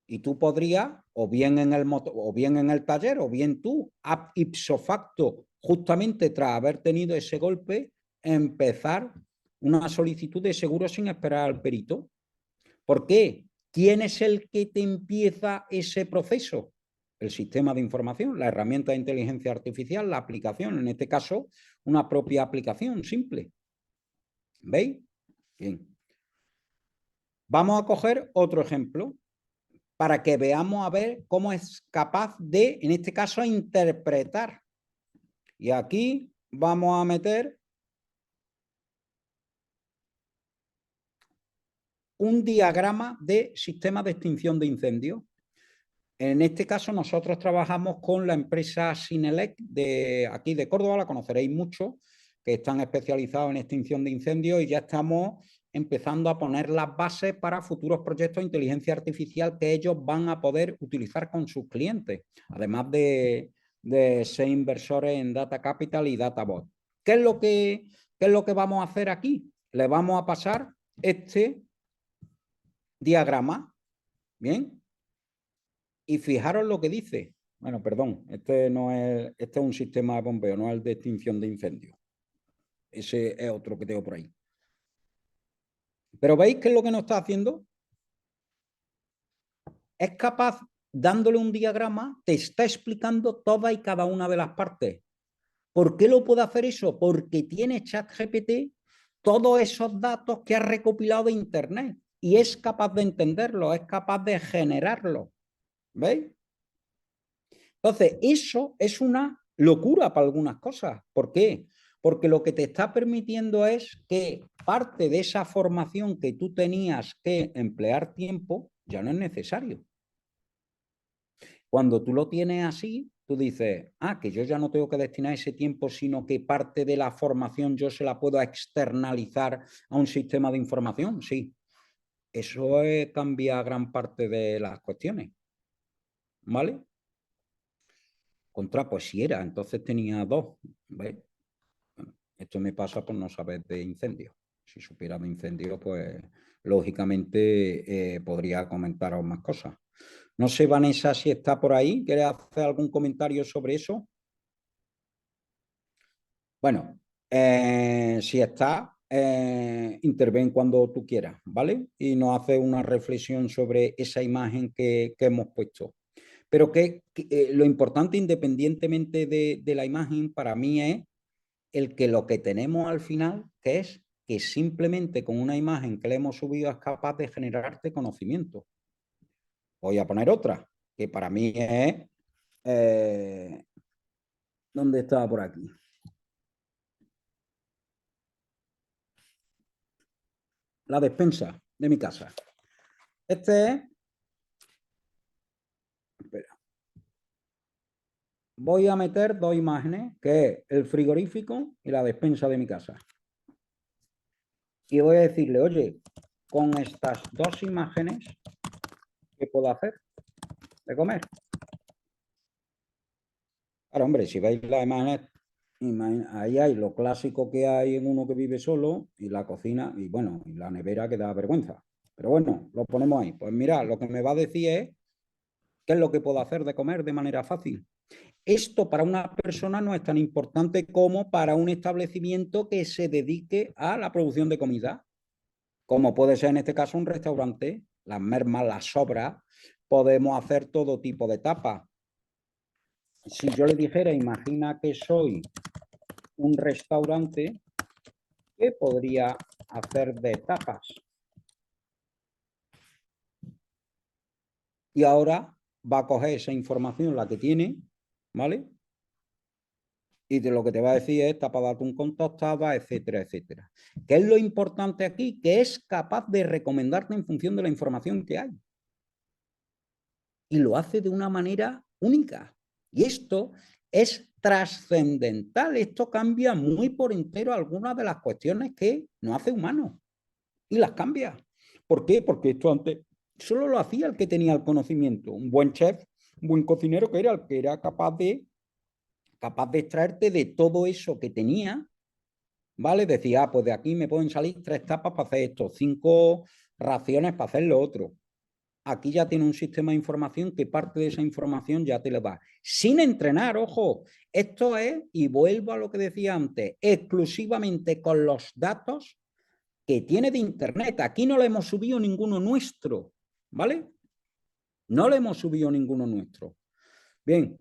y tú podrías, o bien en el o bien en el taller, o bien tú, ipso facto, justamente tras haber tenido ese golpe, empezar una solicitud de seguro sin esperar al perito. ¿Por qué? ¿Quién es el que te empieza ese proceso? El sistema de información, la herramienta de inteligencia artificial, la aplicación, en este caso, una propia aplicación simple. ¿Veis? Bien. Vamos a coger otro ejemplo para que veamos a ver cómo es capaz de, en este caso, interpretar. Y aquí vamos a meter un diagrama de sistema de extinción de incendios. En este caso, nosotros trabajamos con la empresa Sinelec de aquí de Córdoba, la conoceréis mucho, que están especializados en extinción de incendios, y ya estamos empezando a poner las bases para futuros proyectos de inteligencia artificial que ellos van a poder utilizar con sus clientes, además de ser inversores en Data Capital y Databot. ¿Qué es lo que vamos a hacer aquí? Le vamos a pasar este diagrama, ¿bien? Y fijaros lo que dice. Bueno, perdón, este es un sistema de bombeo, no es el de extinción de incendios. Ese es otro que tengo por ahí. Pero ¿veis qué es lo que nos está haciendo? Es capaz, dándole un diagrama, te está explicando toda y cada una de las partes. ¿Por qué lo puede hacer eso? Porque tiene ChatGPT todos esos datos que ha recopilado de Internet y es capaz de entenderlo, es capaz de generarlo. ¿Veis? Entonces, eso es una locura para algunas cosas. ¿Por qué? Porque lo que te está permitiendo es que parte de esa formación que tú tenías que emplear tiempo ya no es necesario. Cuando tú lo tienes así, tú dices, que yo ya no tengo que destinar ese tiempo, sino que parte de la formación yo se la puedo externalizar a un sistema de información. Sí. eso cambia gran parte de las cuestiones, ¿vale? Contra, pues si era, entonces tenía 2, ¿ves? Bueno, esto me pasa por no saber de incendios. Si supiera de incendios, pues lógicamente podría comentaros más cosas. No sé, Vanessa, si está por ahí. ¿Quieres hacer algún comentario sobre eso? Bueno, si está, interven cuando tú quieras, ¿vale? Y nos hace una reflexión sobre esa imagen que hemos puesto. Pero lo importante, independientemente de la imagen, para mí es lo que tenemos al final, que es que simplemente con una imagen que le hemos subido es capaz de generarte conocimiento. Voy a poner otra, que para mí es... ¿dónde estaba por aquí? La despensa de mi casa. Este es... Espera. Voy a meter 2 imágenes, que es el frigorífico y la despensa de mi casa. Y voy a decirle, oye, con estas 2 imágenes, ¿qué puedo hacer de comer? Claro, hombre, si veis las imágenes, ahí hay lo clásico que hay en uno que vive solo y la cocina y bueno, y la nevera que da vergüenza. Pero bueno, lo ponemos ahí. Pues mira, lo que me va a decir es qué es lo que puedo hacer de comer de manera fácil. Esto para una persona no es tan importante como para un establecimiento que se dedique a la producción de comida, como puede ser en este caso un restaurante, las mermas, las sobras, podemos hacer todo tipo de tapas. Si yo le dijera, imagina que soy un restaurante, ¿qué podría hacer de tapas? Y ahora va a coger esa información, la que tiene, ¿vale? Y de lo que te va a decir es tapa de atún con tostada, etcétera, etcétera. ¿Qué es lo importante aquí? Que es capaz de recomendarte en función de la información que hay. Y lo hace de una manera única. Y esto es trascendental. Esto cambia muy por entero algunas de las cuestiones que nos hace humanos. Y las cambia. ¿Por qué? Porque esto antes solo lo hacía el que tenía el conocimiento. Un buen chef, un buen cocinero, que era el que era capaz de extraerte de todo eso que tenía, ¿vale? Decía, pues de aquí me pueden salir 3 tapas para hacer esto, 5 raciones para hacer lo otro. Aquí ya tiene un sistema de información que parte de esa información ya te lo da. Sin entrenar, ojo, esto es, y vuelvo a lo que decía antes, exclusivamente con los datos que tiene de internet. Aquí no le hemos subido ninguno nuestro, ¿vale? No le hemos subido ninguno nuestro. Bien.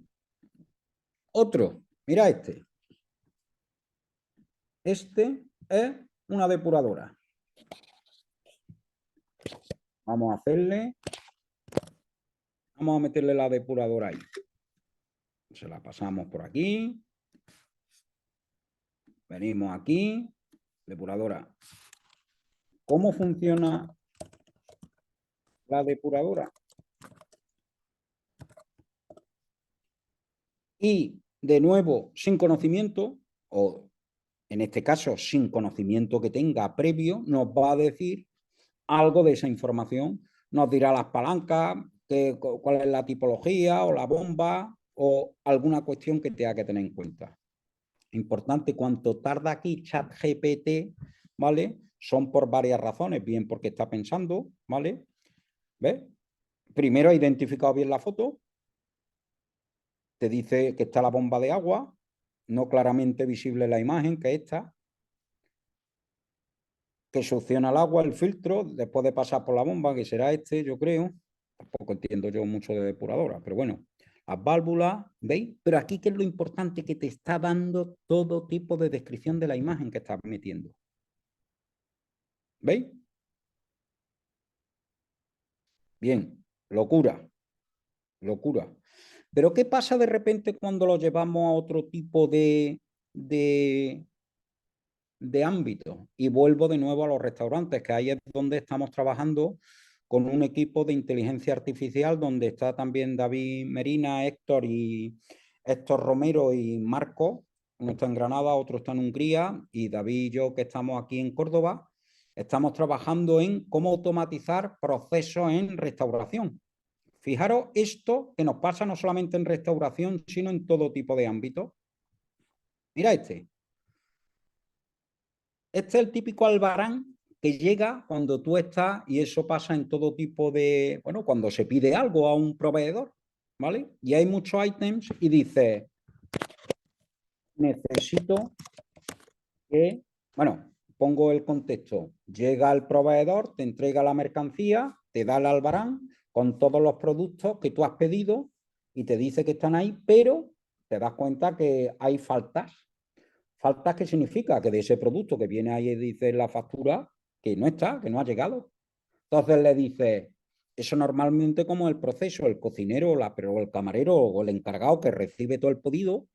Otro, mira este. Este es una depuradora. Vamos a meterle la depuradora ahí. Se la pasamos por aquí. Venimos aquí. Depuradora. ¿Cómo funciona la depuradora? Y de nuevo, sin conocimiento, o en este caso sin conocimiento que tenga previo, nos va a decir algo de esa información. Nos dirá las palancas, cuál es la tipología o la bomba o alguna cuestión que tenga que tener en cuenta. Importante, cuánto tarda aquí ChatGPT, ¿vale? Son por varias razones, bien porque está pensando, ¿vale? ¿Ves? Primero ha identificado bien la foto, te dice que está la bomba de agua, no claramente visible la imagen, que es esta, que succiona el agua, el filtro, después de pasar por la bomba, que será este, yo creo. Tampoco entiendo yo mucho de depuradora, pero bueno. Las válvulas, ¿veis? Pero aquí, ¿qué es lo importante? Que te está dando todo tipo de descripción de la imagen que estás metiendo. ¿Veis? Bien, locura. Locura. Pero ¿qué pasa de repente cuando lo llevamos a otro tipo de ámbito? Y vuelvo de nuevo a los restaurantes, que ahí es donde estamos trabajando con un equipo de inteligencia artificial donde está también David Merina, Héctor Romero y Marco. Uno está en Granada, otro está en Hungría y David y yo que estamos aquí en Córdoba. estamos trabajando en cómo automatizar procesos en restauración. Fijaros esto que nos pasa no solamente en restauración, sino en todo tipo de ámbitos. Mira este. Este es el típico albarán que llega cuando tú estás, y eso pasa en todo tipo de, bueno, cuando se pide algo a un proveedor, ¿vale? Y hay muchos ítems y dice, necesito que, bueno, pongo el contexto, llega el proveedor, te entrega la mercancía, te da el albarán con todos los productos que tú has pedido y te dice que están ahí, pero te das cuenta que hay faltas. ¿Faltas qué significa? Que de ese producto que viene ahí y dice la factura, que no está, que no ha llegado. Entonces le dice, eso normalmente como el proceso, el cocinero o el camarero o el encargado que recibe todo el pedido,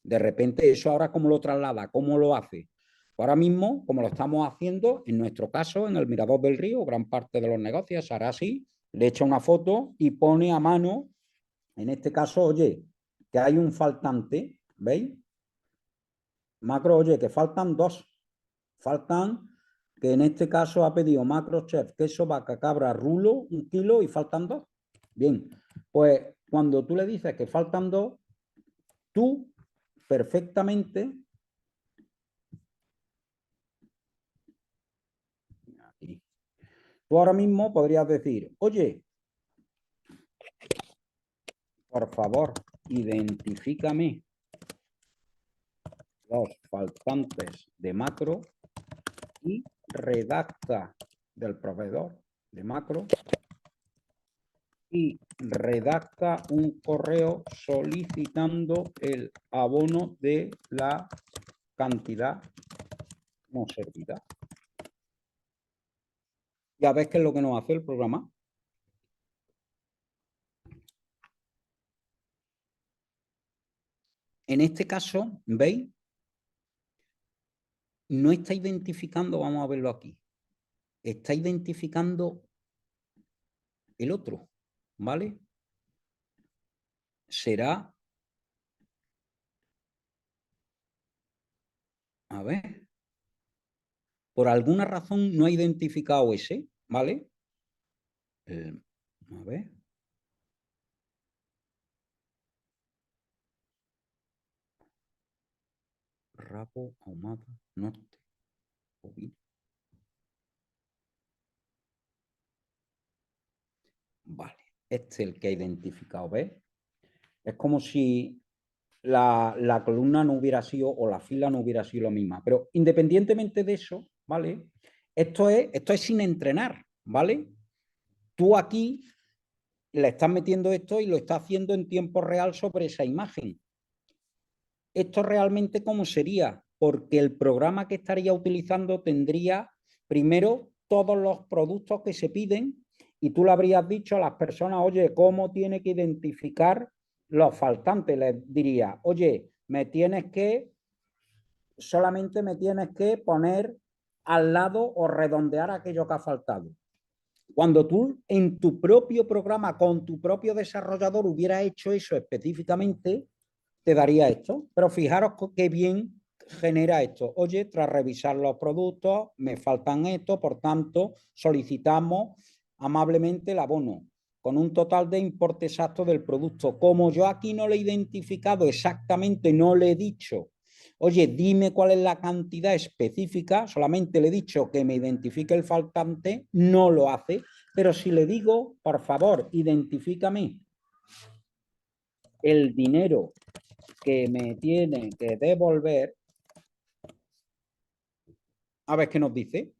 de repente eso ahora cómo lo traslada, cómo lo hace. Ahora mismo, como lo estamos haciendo, en nuestro caso, en el Mirador del Río, gran parte de los negocios hará así, le echa una foto y pone a mano, en este caso, oye, que hay un faltante, ¿veis? Macro, oye, que faltan 2. Faltan, que en este caso ha pedido Macrochef, queso, vaca, cabra, rulo, 1 kilo y faltan 2. Bien, pues cuando tú le dices que faltan 2, tú perfectamente, aquí, tú ahora mismo podrías decir, oye, por favor, identifícame los faltantes de macro y redacta del proveedor de macro y redacta un correo solicitando el abono de la cantidad no servida. Ya ves qué es lo que nos hace el programa. En este caso, ¿veis? No está identificando, vamos a verlo aquí, está identificando el otro, ¿vale? Será, a ver, por alguna razón no ha identificado ese, ¿vale? A ver. Rapo, ahumada, norte, ovino. Vale, este es el que ha identificado, ¿ves? Es como si la columna no hubiera sido, o la fila no hubiera sido la misma. Pero independientemente de eso, ¿vale? Esto es sin entrenar, ¿vale? Tú aquí le estás metiendo esto y lo estás haciendo en tiempo real sobre esa imagen. ¿Esto realmente cómo sería? Porque el programa que estaría utilizando tendría primero todos los productos que se piden y tú le habrías dicho a las personas, oye, ¿cómo tiene que identificar los faltantes? Les diría, oye, solamente me tienes que poner al lado o redondear aquello que ha faltado. Cuando tú en tu propio programa, con tu propio desarrollador, hubieras hecho eso específicamente, te daría esto. Pero fijaros qué bien genera esto. Oye, tras revisar los productos, me faltan estos, por tanto, solicitamos amablemente el abono con un total de importe exacto del producto. Como yo aquí no le he identificado exactamente, no le he dicho, oye, dime cuál es la cantidad específica, solamente le he dicho que me identifique el faltante, no lo hace, pero si le digo, por favor, identifícame el dinero que me tiene que devolver, a ver qué nos dice.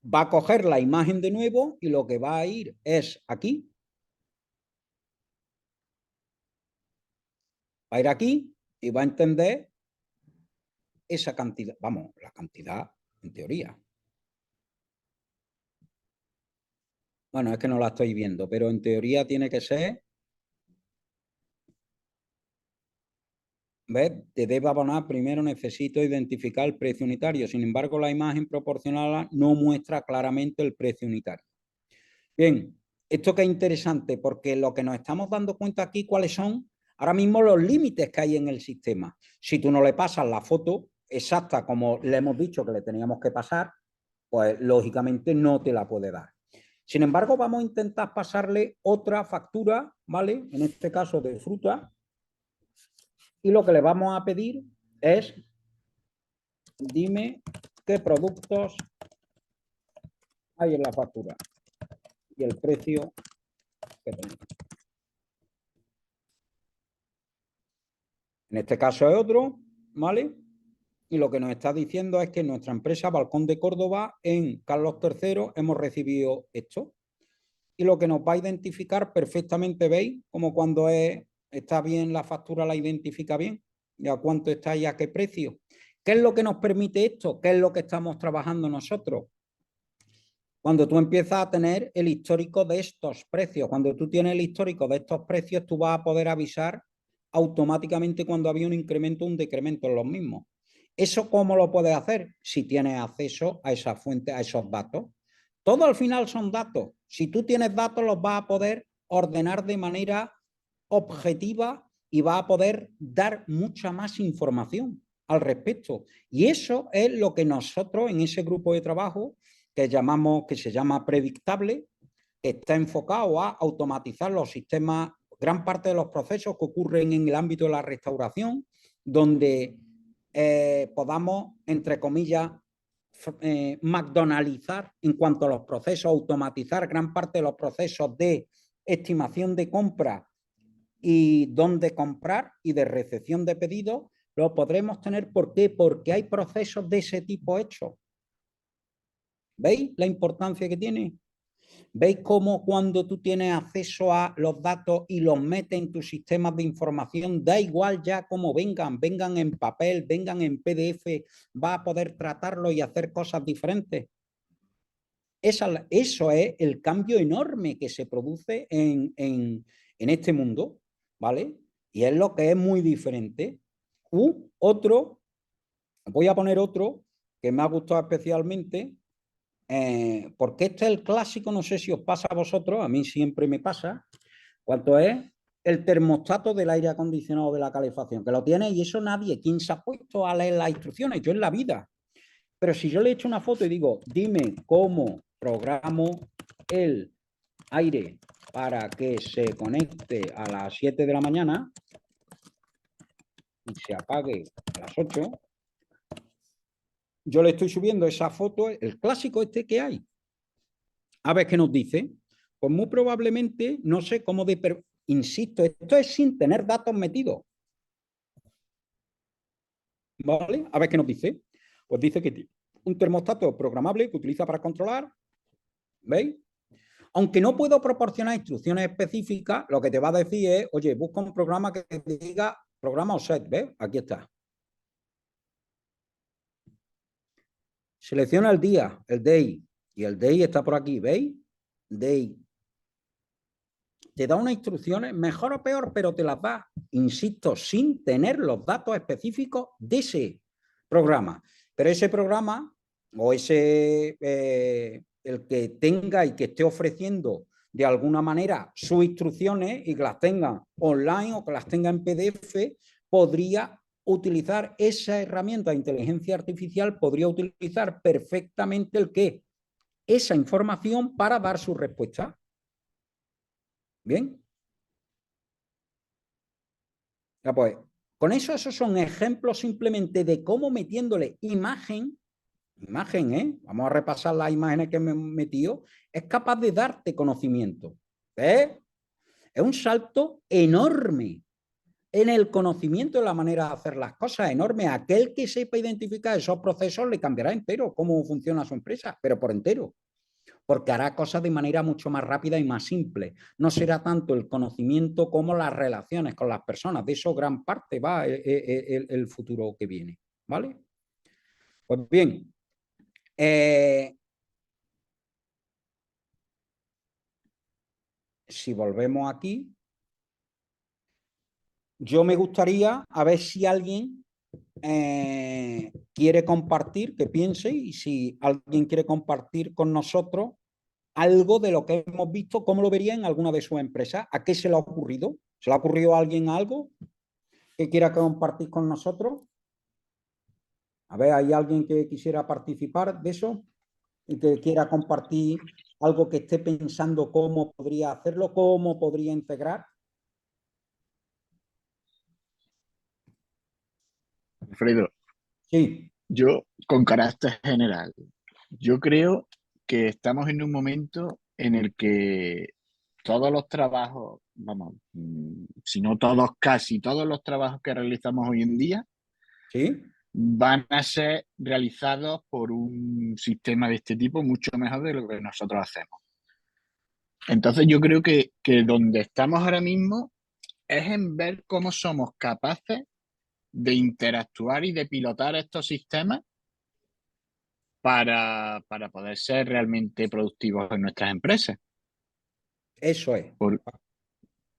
Va a coger la imagen de nuevo y lo que va a ir es aquí. Va a ir aquí y va a entender esa cantidad, vamos, la cantidad en teoría. Bueno, es que no la estoy viendo, pero en teoría tiene que ser, ¿ves? Te debe abonar, primero necesito identificar el precio unitario. Sin embargo, la imagen proporcionada no muestra claramente el precio unitario. Bien, esto que es interesante, porque lo que nos estamos dando cuenta aquí, ¿cuáles son ahora mismo los límites que hay en el sistema? Si tú no le pasas la foto, exacta como le hemos dicho que le teníamos que pasar, pues lógicamente no te la puede dar. Sin embargo, vamos a intentar pasarle otra factura, ¿vale? En este caso de fruta. Y lo que le vamos a pedir es, dime qué productos hay en la factura y el precio que tenemos. En este caso es otro, ¿vale? Y lo que nos está diciendo es que en nuestra empresa Balcón de Córdoba, en Carlos III, hemos recibido esto. Y lo que nos va a identificar perfectamente, ¿veis? Como cuando está bien la factura, la identifica bien. ¿Y a cuánto está y a qué precio? ¿Qué es lo que nos permite esto? ¿Qué es lo que estamos trabajando nosotros? Cuando tú empiezas a tener el histórico de estos precios, cuando tú tienes el histórico de estos precios, tú vas a poder avisar automáticamente cuando había un incremento o un decremento en los mismos. ¿Eso cómo lo puedes hacer? Si tienes acceso a esa fuente, a esos datos. Todo al final son datos. Si tú tienes datos, los vas a poder ordenar de manera objetiva y vas a poder dar mucha más información al respecto. Y eso es lo que nosotros en ese grupo de trabajo que se llama predictable, está enfocado a automatizar los sistemas, gran parte de los procesos que ocurren en el ámbito de la restauración, donde podamos, entre comillas, McDonaldizar en cuanto a los procesos, automatizar gran parte de los procesos de estimación de compra y dónde comprar y de recepción de pedidos, lo podremos tener. ¿Por qué? Porque hay procesos de ese tipo hechos. ¿Veis la importancia que tiene? ¿Veis cómo cuando tú tienes acceso a los datos y los metes en tus sistemas de información, da igual ya cómo vengan, vengan en papel, vengan en PDF, va a poder tratarlo y hacer cosas diferentes? Eso es el cambio enorme que se produce en este mundo, ¿vale? Y es lo que es muy diferente. Otro, voy a poner otro que me ha gustado especialmente, porque este es el clásico, no sé si os pasa a vosotros, a mí siempre me pasa, cuanto es el termostato del aire acondicionado de la calefacción, que lo tiene y eso nadie, ¿quién se ha puesto a leer las instrucciones? Yo en la vida. Pero si yo le echo una foto y digo, dime cómo programo el aire para que se conecte a las 7 de la mañana y se apague a las 8, yo le estoy subiendo esa foto, el clásico este que hay. A ver qué nos dice. Pues muy probablemente, no sé cómo insisto, esto es sin tener datos metidos. ¿Vale? A ver qué nos dice. Pues dice que tiene un termostato programable que utiliza para controlar. ¿Veis? Aunque no puedo proporcionar instrucciones específicas, lo que te va a decir es, oye, busca un programa que te diga programa o set. ¿Ves? Aquí está. Selecciona el día, el day. Y el day está por aquí, ¿veis? Day. Te da unas instrucciones, mejor o peor, pero te las da, insisto, sin tener los datos específicos de ese programa. Pero ese programa, o ese, el que tenga y que esté ofreciendo de alguna manera sus instrucciones y que las tenga online o que las tenga en PDF, podría utilizar esa herramienta de inteligencia artificial, podría utilizar perfectamente el qué, esa información para dar su respuesta. Bien. Ya pues, con eso, esos son ejemplos simplemente de cómo metiéndole imagen, vamos a repasar las imágenes que me he metido, es capaz de darte conocimiento. ¿Ves? Es un salto enorme en el conocimiento de la manera de hacer las cosas, enorme. Aquel que sepa identificar esos procesos le cambiará entero cómo funciona su empresa, pero por entero. Porque hará cosas de manera mucho más rápida y más simple. No será tanto el conocimiento como las relaciones con las personas. De eso gran parte va el futuro que viene. ¿Vale? Pues bien. Si volvemos aquí, yo me gustaría a ver si alguien quiere compartir, que piense, y si alguien quiere compartir con nosotros algo de lo que hemos visto, cómo lo vería en alguna de sus empresas, a qué se le ha ocurrido. ¿Se le ha ocurrido a alguien algo que quiera compartir con nosotros? A ver, ¿hay alguien que quisiera participar de eso? Y que quiera compartir algo que esté pensando cómo podría hacerlo, cómo podría integrar. Alfredo, Sí, yo con carácter general, yo creo que estamos en un momento en el que todos los trabajos, vamos, si no todos, casi todos los trabajos que realizamos hoy en día sí. van a ser realizados por un sistema de este tipo mucho mejor de lo que nosotros hacemos. Entonces yo creo que donde estamos ahora mismo es en ver cómo somos capaces de interactuar y de pilotar estos sistemas para poder ser realmente productivos en nuestras empresas. Eso es.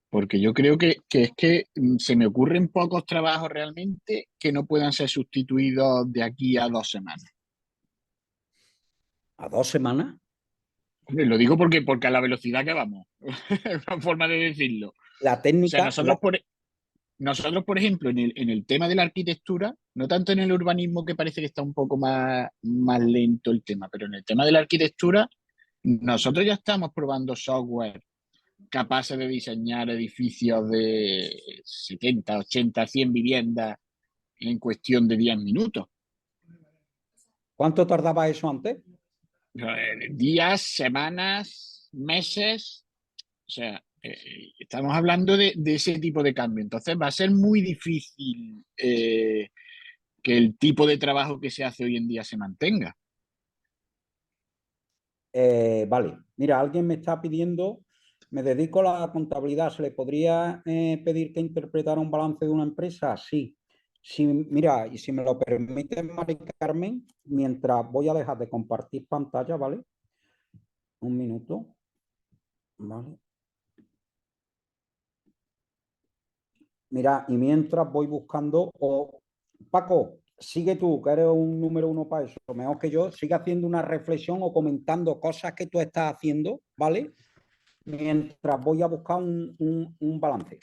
Porque yo creo que es que se me ocurren pocos trabajos realmente que no puedan ser sustituidos de aquí a 2 semanas. ¿A 2 semanas? Hombre, lo digo porque a la velocidad que vamos, es una forma de decirlo. O La sea, técnica... nosotros, por ejemplo, en el tema de la arquitectura, no tanto en el urbanismo, que parece que está un poco más lento el tema, pero en el tema de la arquitectura, nosotros ya estamos probando software capaces de diseñar edificios de 70, 80, 100 viviendas en cuestión de 10 minutos. ¿Cuánto tardaba eso antes? Días, semanas, meses. O sea, estamos hablando de ese tipo de cambio. Entonces va a ser muy difícil que el tipo de trabajo que se hace hoy en día se mantenga. Vale, mira, alguien me está pidiendo, me dedico a la contabilidad, ¿se le podría pedir que interpretara un balance de una empresa? Sí. Sí, mira, y si me lo permite, Mari Carmen, mientras voy a dejar de compartir pantalla, ¿vale? Un minuto. Vale. Mira, y mientras voy buscando, Paco, sigue tú, que eres un número uno para eso, mejor que yo, sigue haciendo una reflexión o comentando cosas que tú estás haciendo, ¿vale? Mientras voy a buscar un balance.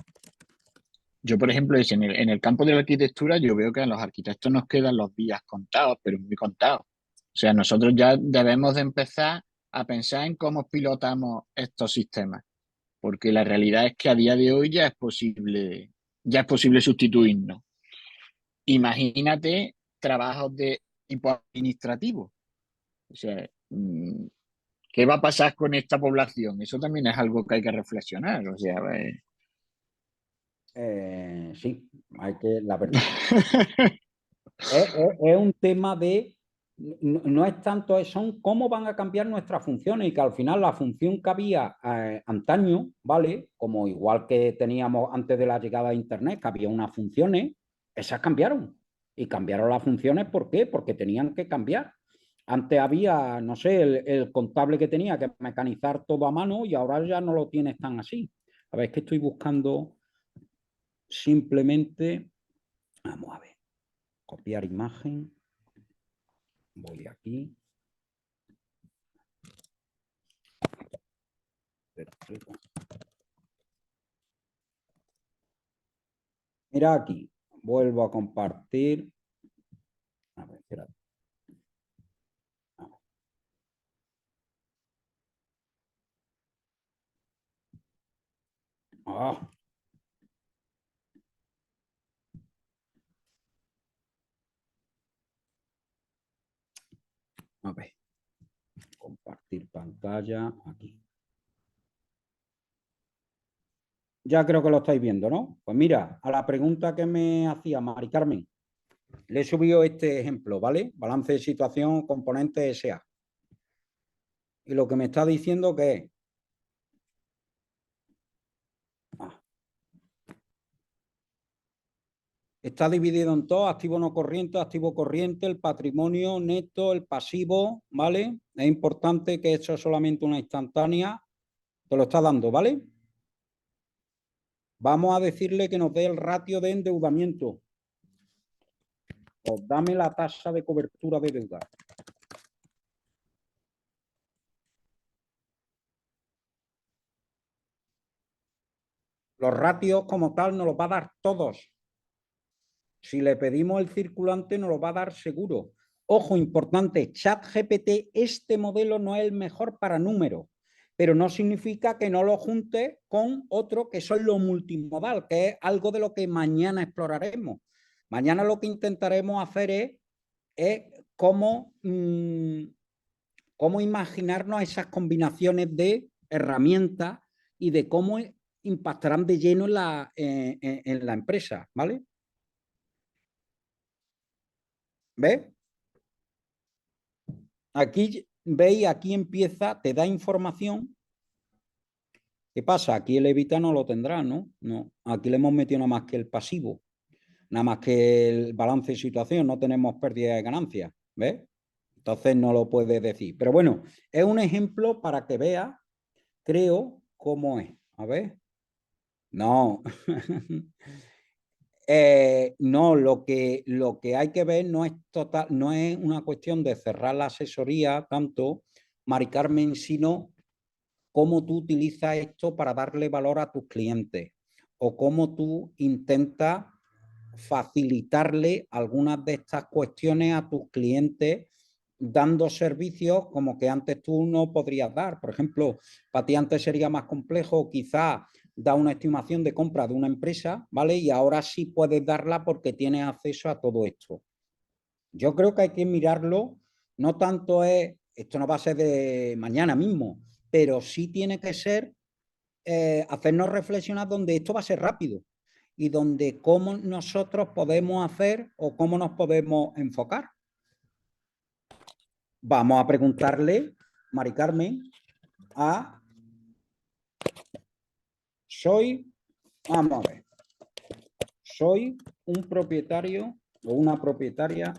Yo, por ejemplo, en el campo de la arquitectura, yo veo que a los arquitectos nos quedan los días contados, pero muy contados. O sea, nosotros ya debemos de empezar a pensar en cómo pilotamos estos sistemas, porque la realidad es que a día de hoy ya es posible sustituirnos. Imagínate trabajos de tipo administrativo. O sea, ¿qué va a pasar con esta población? Eso también es algo que hay que reflexionar. O sea, Sí, hay que, la verdad. Es un tema de, no es tanto, son cómo van a cambiar nuestras funciones y que al final la función que había antaño, ¿vale? Como igual que teníamos antes de la llegada de Internet, que había unas funciones, esas cambiaron. Y cambiaron las funciones, ¿por qué? Porque tenían que cambiar. Antes había, no sé, el contable que tenía que mecanizar todo a mano y ahora ya no lo tienes tan así. A ver, es que estoy buscando simplemente, vamos a ver, copiar imagen. Voy aquí. Perfecto. Mira aquí. Vuelvo a compartir. A ver, espera. Ah. A ver. Compartir pantalla aquí. Ya creo que lo estáis viendo, ¿no? Pues mira, a la pregunta que me hacía Mari Carmen, le he subido este ejemplo, ¿vale? Balance de situación, componente SA. Y lo que me está diciendo que es... Está dividido en todo, activo no corriente, activo corriente, el patrimonio neto, el pasivo, ¿vale? Es importante que esto es solamente una instantánea, te lo está dando, ¿vale? Vamos a decirle que nos dé el ratio de endeudamiento. Pues dame la tasa de cobertura de deuda. Los ratios como tal nos los va a dar todos. Si le pedimos el circulante, nos lo va a dar seguro. Ojo, importante, ChatGPT, este modelo no es el mejor para números, pero no significa que no lo junte con otro que son lo multimodal, que es algo de lo que mañana exploraremos. Mañana lo que intentaremos hacer es cómo imaginarnos esas combinaciones de herramientas y de cómo impactarán de lleno en la empresa, ¿vale? ¿Ves? Aquí, veis, aquí empieza, te da información. ¿Qué pasa? Aquí el evita no lo tendrá, ¿no? No, aquí le hemos metido nada más que el pasivo, nada más que el balance de situación, no tenemos pérdida de ganancias, ¿ves? Entonces no lo puedes decir. Pero bueno, es un ejemplo para que veas, creo, cómo es. A ver. No. No, lo que hay que ver no es no es una cuestión de cerrar la asesoría tanto, Mari Carmen, sino cómo tú utilizas esto para darle valor a tus clientes o cómo tú intentas facilitarle algunas de estas cuestiones a tus clientes dando servicios como que antes tú no podrías dar. Por ejemplo, para ti antes sería más complejo quizás dar una estimación de compra de una empresa, ¿vale? Y ahora sí puedes darla porque tienes acceso a todo esto. Yo creo que hay que mirarlo, no tanto es, esto no va a ser de mañana mismo, pero sí tiene que ser hacernos reflexionar donde esto va a ser rápido y donde cómo nosotros podemos hacer o cómo nos podemos enfocar. Vamos a preguntarle, Mari Carmen, vamos a ver, soy un propietario o una propietaria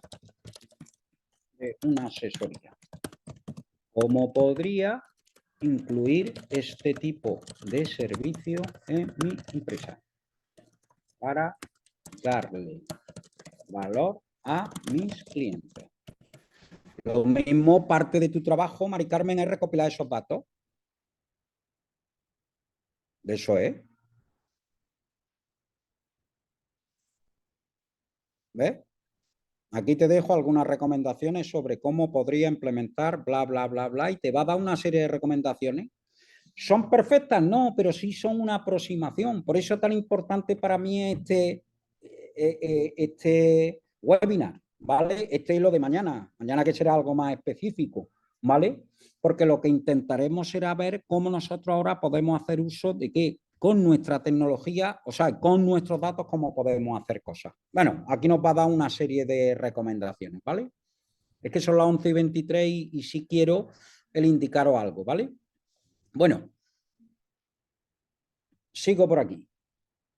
de una asesoría. ¿Cómo podría incluir este tipo de servicio en mi empresa para darle valor a mis clientes? Lo mismo, parte de tu trabajo, Mari Carmen, es recopilar esos datos. De eso es. ¿Ves? Aquí te dejo algunas recomendaciones sobre cómo podría implementar bla, bla, bla, bla, y te va a dar una serie de recomendaciones. ¿Son perfectas? No, pero sí son una aproximación. Por eso es tan importante para mí este webinar, ¿vale? Este es lo de mañana. Mañana que será algo más específico, ¿vale? Porque lo que intentaremos será ver cómo nosotros ahora podemos hacer uso de qué, con nuestra tecnología, o sea, con nuestros datos, cómo podemos hacer cosas. Bueno, aquí nos va a dar una serie de recomendaciones, ¿vale? Es que son las 11:23 y sí quiero el indicaros algo, ¿vale? Bueno, sigo por aquí,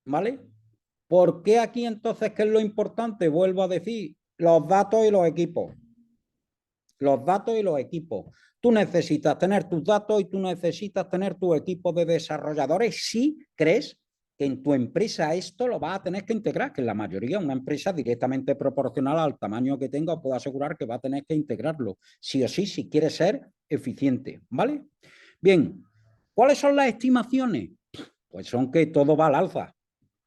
¿vale? ¿Por qué aquí entonces qué es lo importante? Vuelvo a decir, los datos y los equipos. Los datos y los equipos. Tú necesitas tener tus datos y tú necesitas tener tu equipo de desarrolladores si crees que en tu empresa esto lo vas a tener que integrar, que en la mayoría una empresa directamente proporcional al tamaño que tenga, os puedo asegurar que va a tener que integrarlo, sí o sí, si quiere ser eficiente, ¿vale? Bien, ¿cuáles son las estimaciones? Pues son que todo va al alza.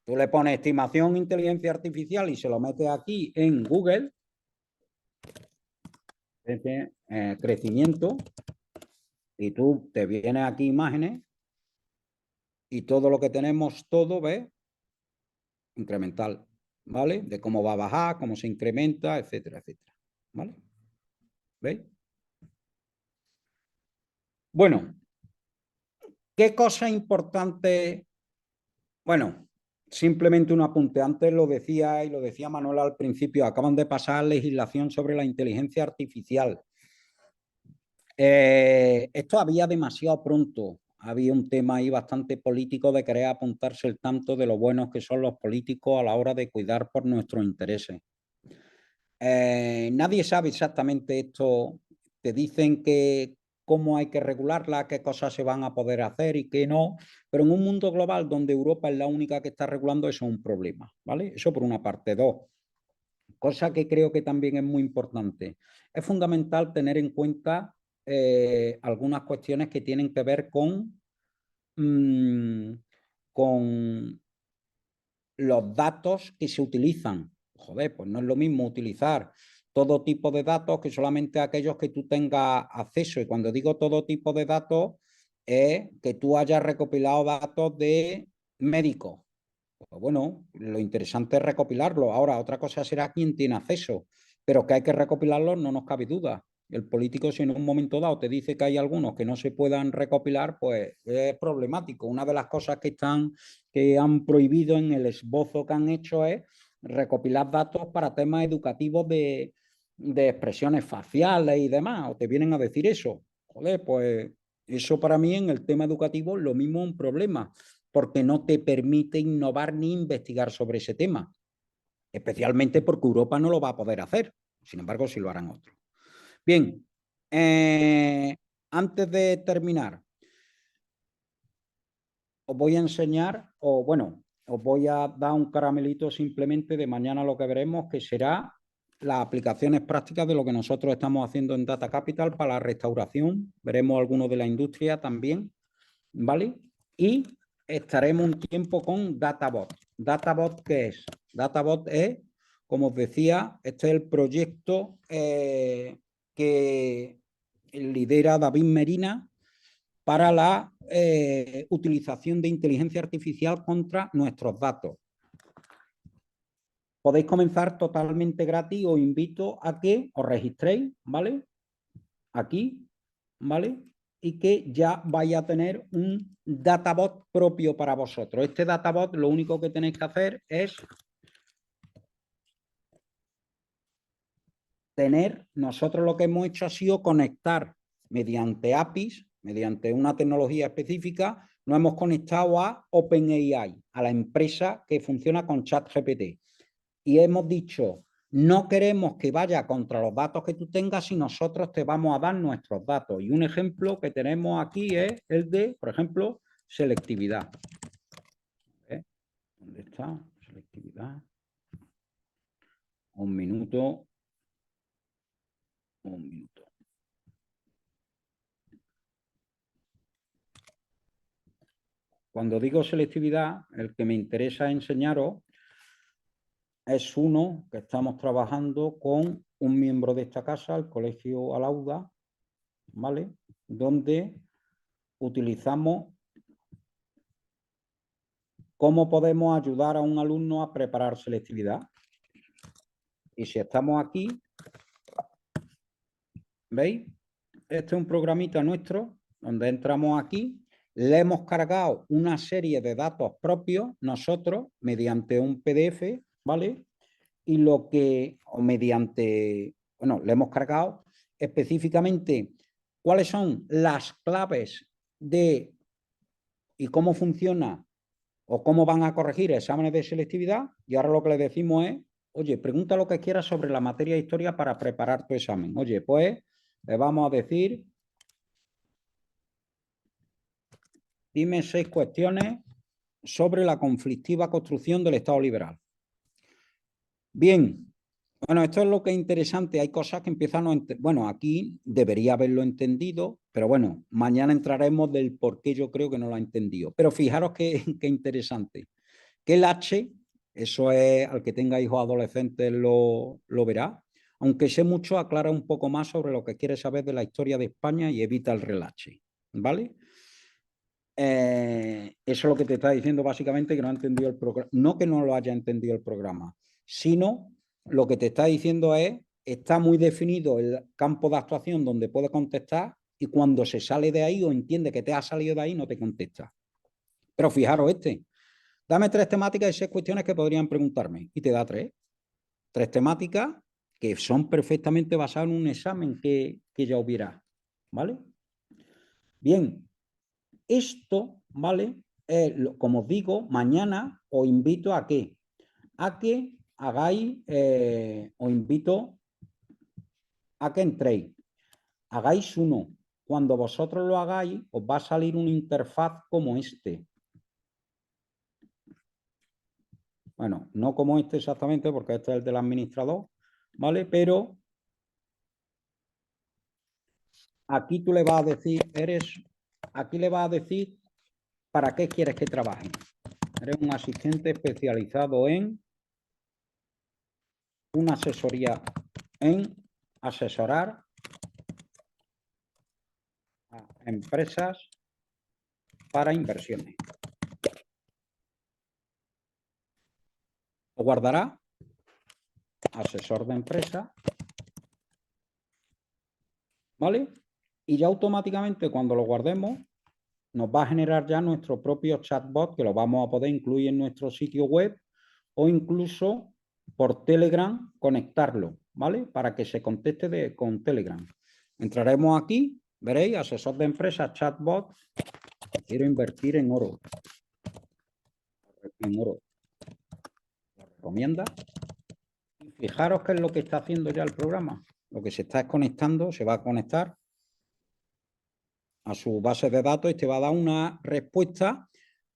Tú le pones estimación inteligencia artificial y se lo metes aquí en Google, crecimiento, y tú te vienes aquí imágenes y todo lo que tenemos, todo, ¿ves? Incremental, ¿vale? De cómo va a bajar, cómo se incrementa, etcétera, etcétera, ¿vale? ¿Veis? Bueno, ¿qué cosa importante? Bueno, simplemente un apunte. Antes lo decía y lo decía Manuel al principio, acaban de pasar legislación sobre la inteligencia artificial. Esto había demasiado pronto. Había un tema ahí bastante político de querer apuntarse el tanto de lo buenos que son los políticos a la hora de cuidar por nuestros intereses. Nadie sabe exactamente esto. Te dicen que cómo hay que regularla, qué cosas se van a poder hacer y qué no. Pero en un mundo global donde Europa es la única que está regulando, eso es un problema, ¿vale? Eso por una parte. Dos, cosa que creo que también es muy importante. Es fundamental tener en cuenta algunas cuestiones que tienen que ver con los datos que se utilizan. joder, pues no es lo mismo utilizar todo tipo de datos que solamente aquellos que tú tengas acceso. Y cuando digo todo tipo de datos, es que tú hayas recopilado datos de médicos. Pues bueno, lo interesante es recopilarlo. Ahora, otra cosa será quién tiene acceso, pero que hay que recopilarlos no nos cabe duda. El político, si en un momento dado te dice que hay algunos que no se puedan recopilar, pues es problemático. Una de las cosas que han prohibido en el esbozo que han hecho es recopilar datos para temas educativos de expresiones faciales y demás, o te vienen a decir eso. Joder, pues eso para mí en el tema educativo lo mismo es un problema, porque no te permite innovar ni investigar sobre ese tema, especialmente porque Europa no lo va a poder hacer. Sin embargo, sí lo harán otros. Bien, antes de terminar, os voy a enseñar, o bueno, os voy a dar un caramelito simplemente de mañana lo que veremos, que será las aplicaciones prácticas de lo que nosotros estamos haciendo en Data Capital para la restauración. Veremos algunos de la industria también, ¿vale? Y estaremos un tiempo con Databot. ¿Databot qué es? Databot es, como os decía, este es el proyecto que lidera David Merina para la utilización de inteligencia artificial contra nuestros datos. Podéis comenzar totalmente gratis. Os invito a que os registréis, ¿vale? Aquí, ¿vale? Y que ya vaya a tener un databot propio para vosotros. Este databot lo único que tenéis que hacer es nosotros lo que hemos hecho ha sido conectar mediante APIs, mediante una tecnología específica, nos hemos conectado a OpenAI, a la empresa que funciona con ChatGPT. Y hemos dicho, no queremos que vaya contra los datos que tú tengas y nosotros te vamos a dar nuestros datos. Y un ejemplo que tenemos aquí es el de, por ejemplo, selectividad. ¿Dónde está? Selectividad. Un minuto. Cuando digo selectividad, el que me interesa enseñaros es uno que estamos trabajando con un miembro de esta casa, el Colegio Alauda, ¿vale? Donde utilizamos cómo podemos ayudar a un alumno a preparar selectividad. Y si estamos aquí, ¿veis? Este es un programita nuestro, donde entramos aquí, le hemos cargado una serie de datos propios nosotros mediante un PDF, ¿vale? Y lo que, o mediante, bueno, le hemos cargado específicamente cuáles son las claves de y cómo funciona o cómo van a corregir exámenes de selectividad, y ahora lo que le decimos es, oye, pregunta lo que quieras sobre la materia de historia para preparar tu examen. Oye, pues le vamos a decir, dime 6 cuestiones sobre la conflictiva construcción del Estado liberal. Bien, bueno, esto es lo que es interesante. Hay cosas que empiezan a... Bueno, aquí debería haberlo entendido, pero bueno, mañana entraremos del por qué yo creo que no lo ha entendido. Pero fijaros qué interesante. Que el H, eso es, al que tenga hijos adolescentes lo verá, aunque sé mucho, aclara un poco más sobre lo que quiere saber de la historia de España y evita el relache, ¿vale? Eso es lo que te está diciendo básicamente, que no ha entendido el programa. No que no lo haya entendido el programa, sino lo que te está diciendo es, está muy definido el campo de actuación donde puede contestar y cuando se sale de ahí o entiende que te ha salido de ahí, no te contesta. Pero fijaros dame 3 temáticas y 6 cuestiones que podrían preguntarme. Y te da 3. 3 temáticas que son perfectamente basadas en un examen que ya hubiera. ¿Vale? Bien. Esto, ¿vale? Como os digo, mañana os invito a que hagáis, os invito a que entréis. Hagáis uno. Cuando vosotros lo hagáis, os va a salir una interfaz como este. Bueno, no como este exactamente, porque este es el del administrador, ¿vale? Pero aquí tú le vas a decir, aquí le vas a decir para qué quieres que trabaje. Eres un asistente especializado en una asesoría en asesorar a empresas para inversiones. Lo guardará asesor de empresa, ¿vale? Y ya automáticamente cuando lo guardemos nos va a generar ya nuestro propio chatbot que lo vamos a poder incluir en nuestro sitio web o incluso por Telegram conectarlo, ¿vale? Para que se conteste con Telegram. Entraremos aquí, veréis, asesor de empresa, chatbot. Quiero invertir en oro. En oro. Lo recomienda. Y fijaros qué es lo que está haciendo ya el programa. Lo que se está es conectando, se va a conectar a su base de datos y te va a dar una respuesta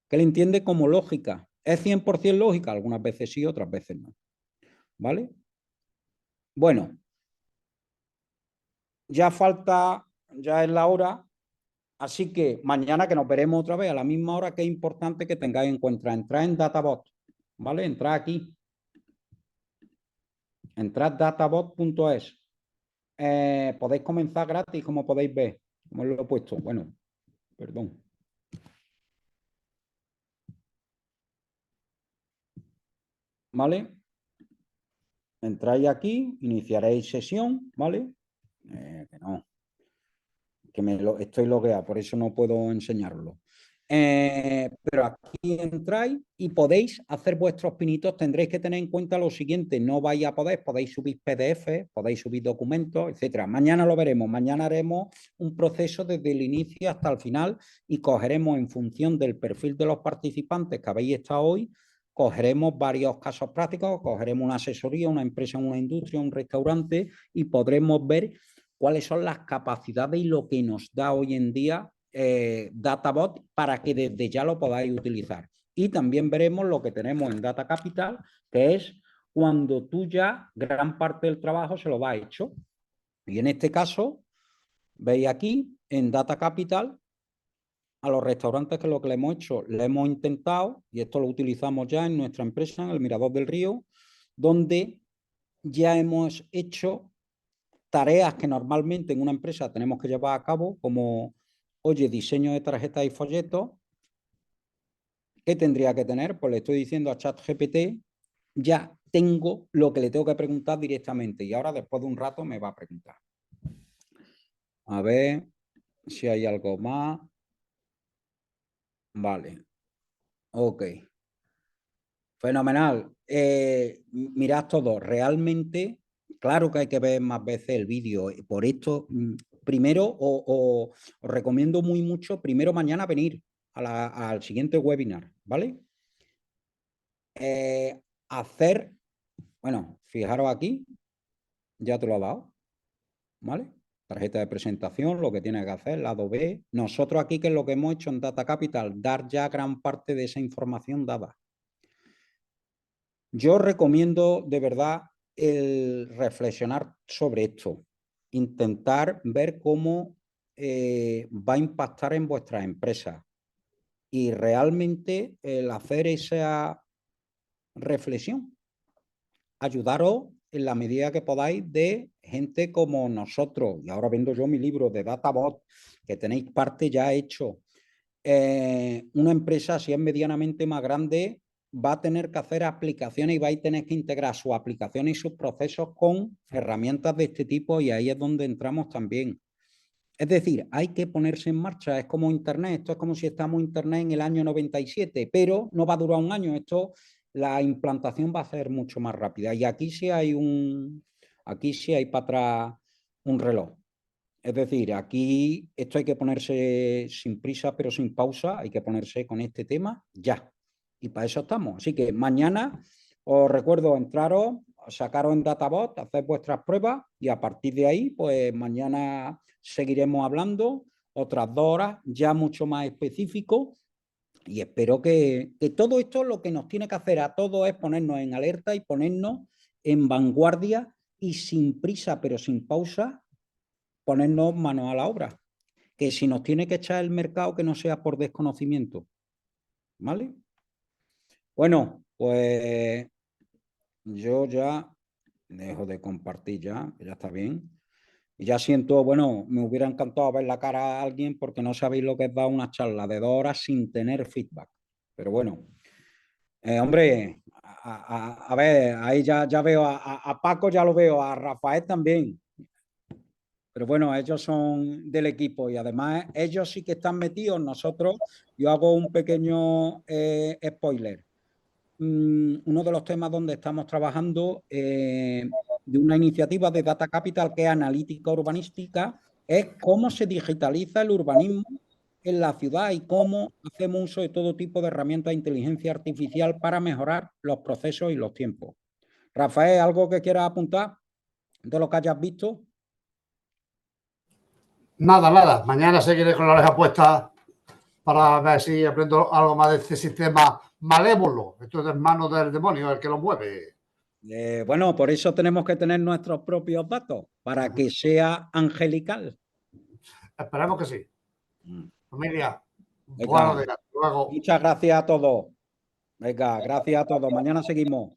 que él entiende como lógica. ¿Es 100% lógica? Algunas veces sí, otras veces no. ¿Vale? Bueno, ya falta, ya es la hora, así que mañana que nos veremos otra vez a la misma hora, que es importante que tengáis en cuenta. Entrad en Databot, ¿vale? Entrad aquí. Entrad databot.es. Podéis comenzar gratis, como podéis ver. ¿Cómo lo he puesto? Bueno, perdón. ¿Vale? Entráis aquí, iniciaréis sesión, ¿vale? Que no. Estoy logueado, por eso no puedo enseñarlo. Pero aquí entráis y podéis hacer vuestros pinitos. Tendréis que tener en cuenta lo siguiente: no vais a poder, podéis subir PDF, podéis subir documentos, etcétera. Mañana lo veremos. Mañana haremos un proceso desde el inicio hasta el final y cogeremos, en función del perfil de los participantes que habéis estado hoy, cogeremos varios casos prácticos, cogeremos una asesoría, una empresa, una industria, un restaurante, y podremos ver cuáles son las capacidades y lo que nos da hoy en día Databot para que desde ya lo podáis utilizar. Y también veremos lo que tenemos en Data Capital, que es cuando tú ya gran parte del trabajo se lo has hecho. Y en este caso, veis aquí en Data Capital, a los restaurantes, que es lo que le hemos hecho, le hemos intentado, y esto lo utilizamos ya en nuestra empresa, en el Mirador del Río, donde ya hemos hecho tareas que normalmente en una empresa tenemos que llevar a cabo, como, oye, diseño de tarjetas y folletos. ¿Qué tendría que tener? Pues le estoy diciendo a ChatGPT, ya tengo lo que le tengo que preguntar directamente, y ahora después de un rato me va a preguntar. A ver si hay algo más. Vale. Ok. Fenomenal. Mirad todo. Realmente, claro que hay que ver más veces el vídeo. Por esto, primero os recomiendo mucho, primero mañana venir al siguiente webinar, ¿vale? Hacer, bueno, fijaros aquí, ya te lo ha dado, ¿vale? Tarjeta de presentación, lo que tienes que hacer, lado B. Nosotros aquí, ¿qué es lo que hemos hecho en Data Capital? Dar ya gran parte de esa información dada. Yo recomiendo de verdad el reflexionar sobre esto, intentar ver cómo va a impactar en vuestras empresas, y realmente el hacer esa reflexión, ayudaros en la medida que podáis de gente como nosotros. Y ahora vendo yo mi libro de Databot, que tenéis parte ya hecho. Una empresa, si es medianamente más grande, va a tener que hacer aplicaciones y va a tener que integrar sus aplicaciones y sus procesos con herramientas de este tipo, y ahí es donde entramos también. Es decir, hay que ponerse en marcha. Es como Internet. Esto es como si estamos en Internet en el año 97, pero no va a durar un año. La implantación va a ser mucho más rápida. Y aquí sí hay para atrás un reloj. Es decir, aquí esto hay que ponerse sin prisa, pero sin pausa. Hay que ponerse con este tema ya. Y para eso estamos. Así que mañana os recuerdo entraros, sacaros en Databot, hacer vuestras pruebas, y a partir de ahí, pues mañana seguiremos hablando otras 2 horas, ya mucho más específico. Y espero que todo esto lo que nos tiene que hacer a todos es ponernos en alerta y ponernos en vanguardia, y sin prisa, pero sin pausa, ponernos manos a la obra. Que si nos tiene que echar el mercado, que no sea por desconocimiento. ¿Vale? Bueno, pues yo ya Dejo de compartir ya, que ya está bien. Y ya siento, bueno, me hubiera encantado ver la cara a alguien porque no sabéis lo que es dar una charla de 2 horas sin tener feedback. Pero bueno, hombre, a ver, ahí ya veo a Paco, ya lo veo, a Rafael también. Pero bueno, ellos son del equipo y además ellos sí que están metidos. Nosotros, yo hago un pequeño spoiler. Uno de los temas donde estamos trabajando de una iniciativa de Data Capital que es analítica urbanística es cómo se digitaliza el urbanismo en la ciudad y cómo hacemos uso de todo tipo de herramientas de inteligencia artificial para mejorar los procesos y los tiempos. Rafael, ¿algo que quieras apuntar de lo que hayas visto? Nada. Mañana seguiré con la oreja puesta para ver si aprendo algo más de este sistema malévolo. Esto es de manos del demonio, el que lo mueve. Bueno, por eso tenemos que tener nuestros propios datos, para que sea angelical. Esperemos que sí. Familia, Venga, buenos días. Luego. muchas gracias a todos. Venga, gracias a todos. Mañana seguimos.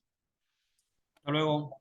Hasta luego.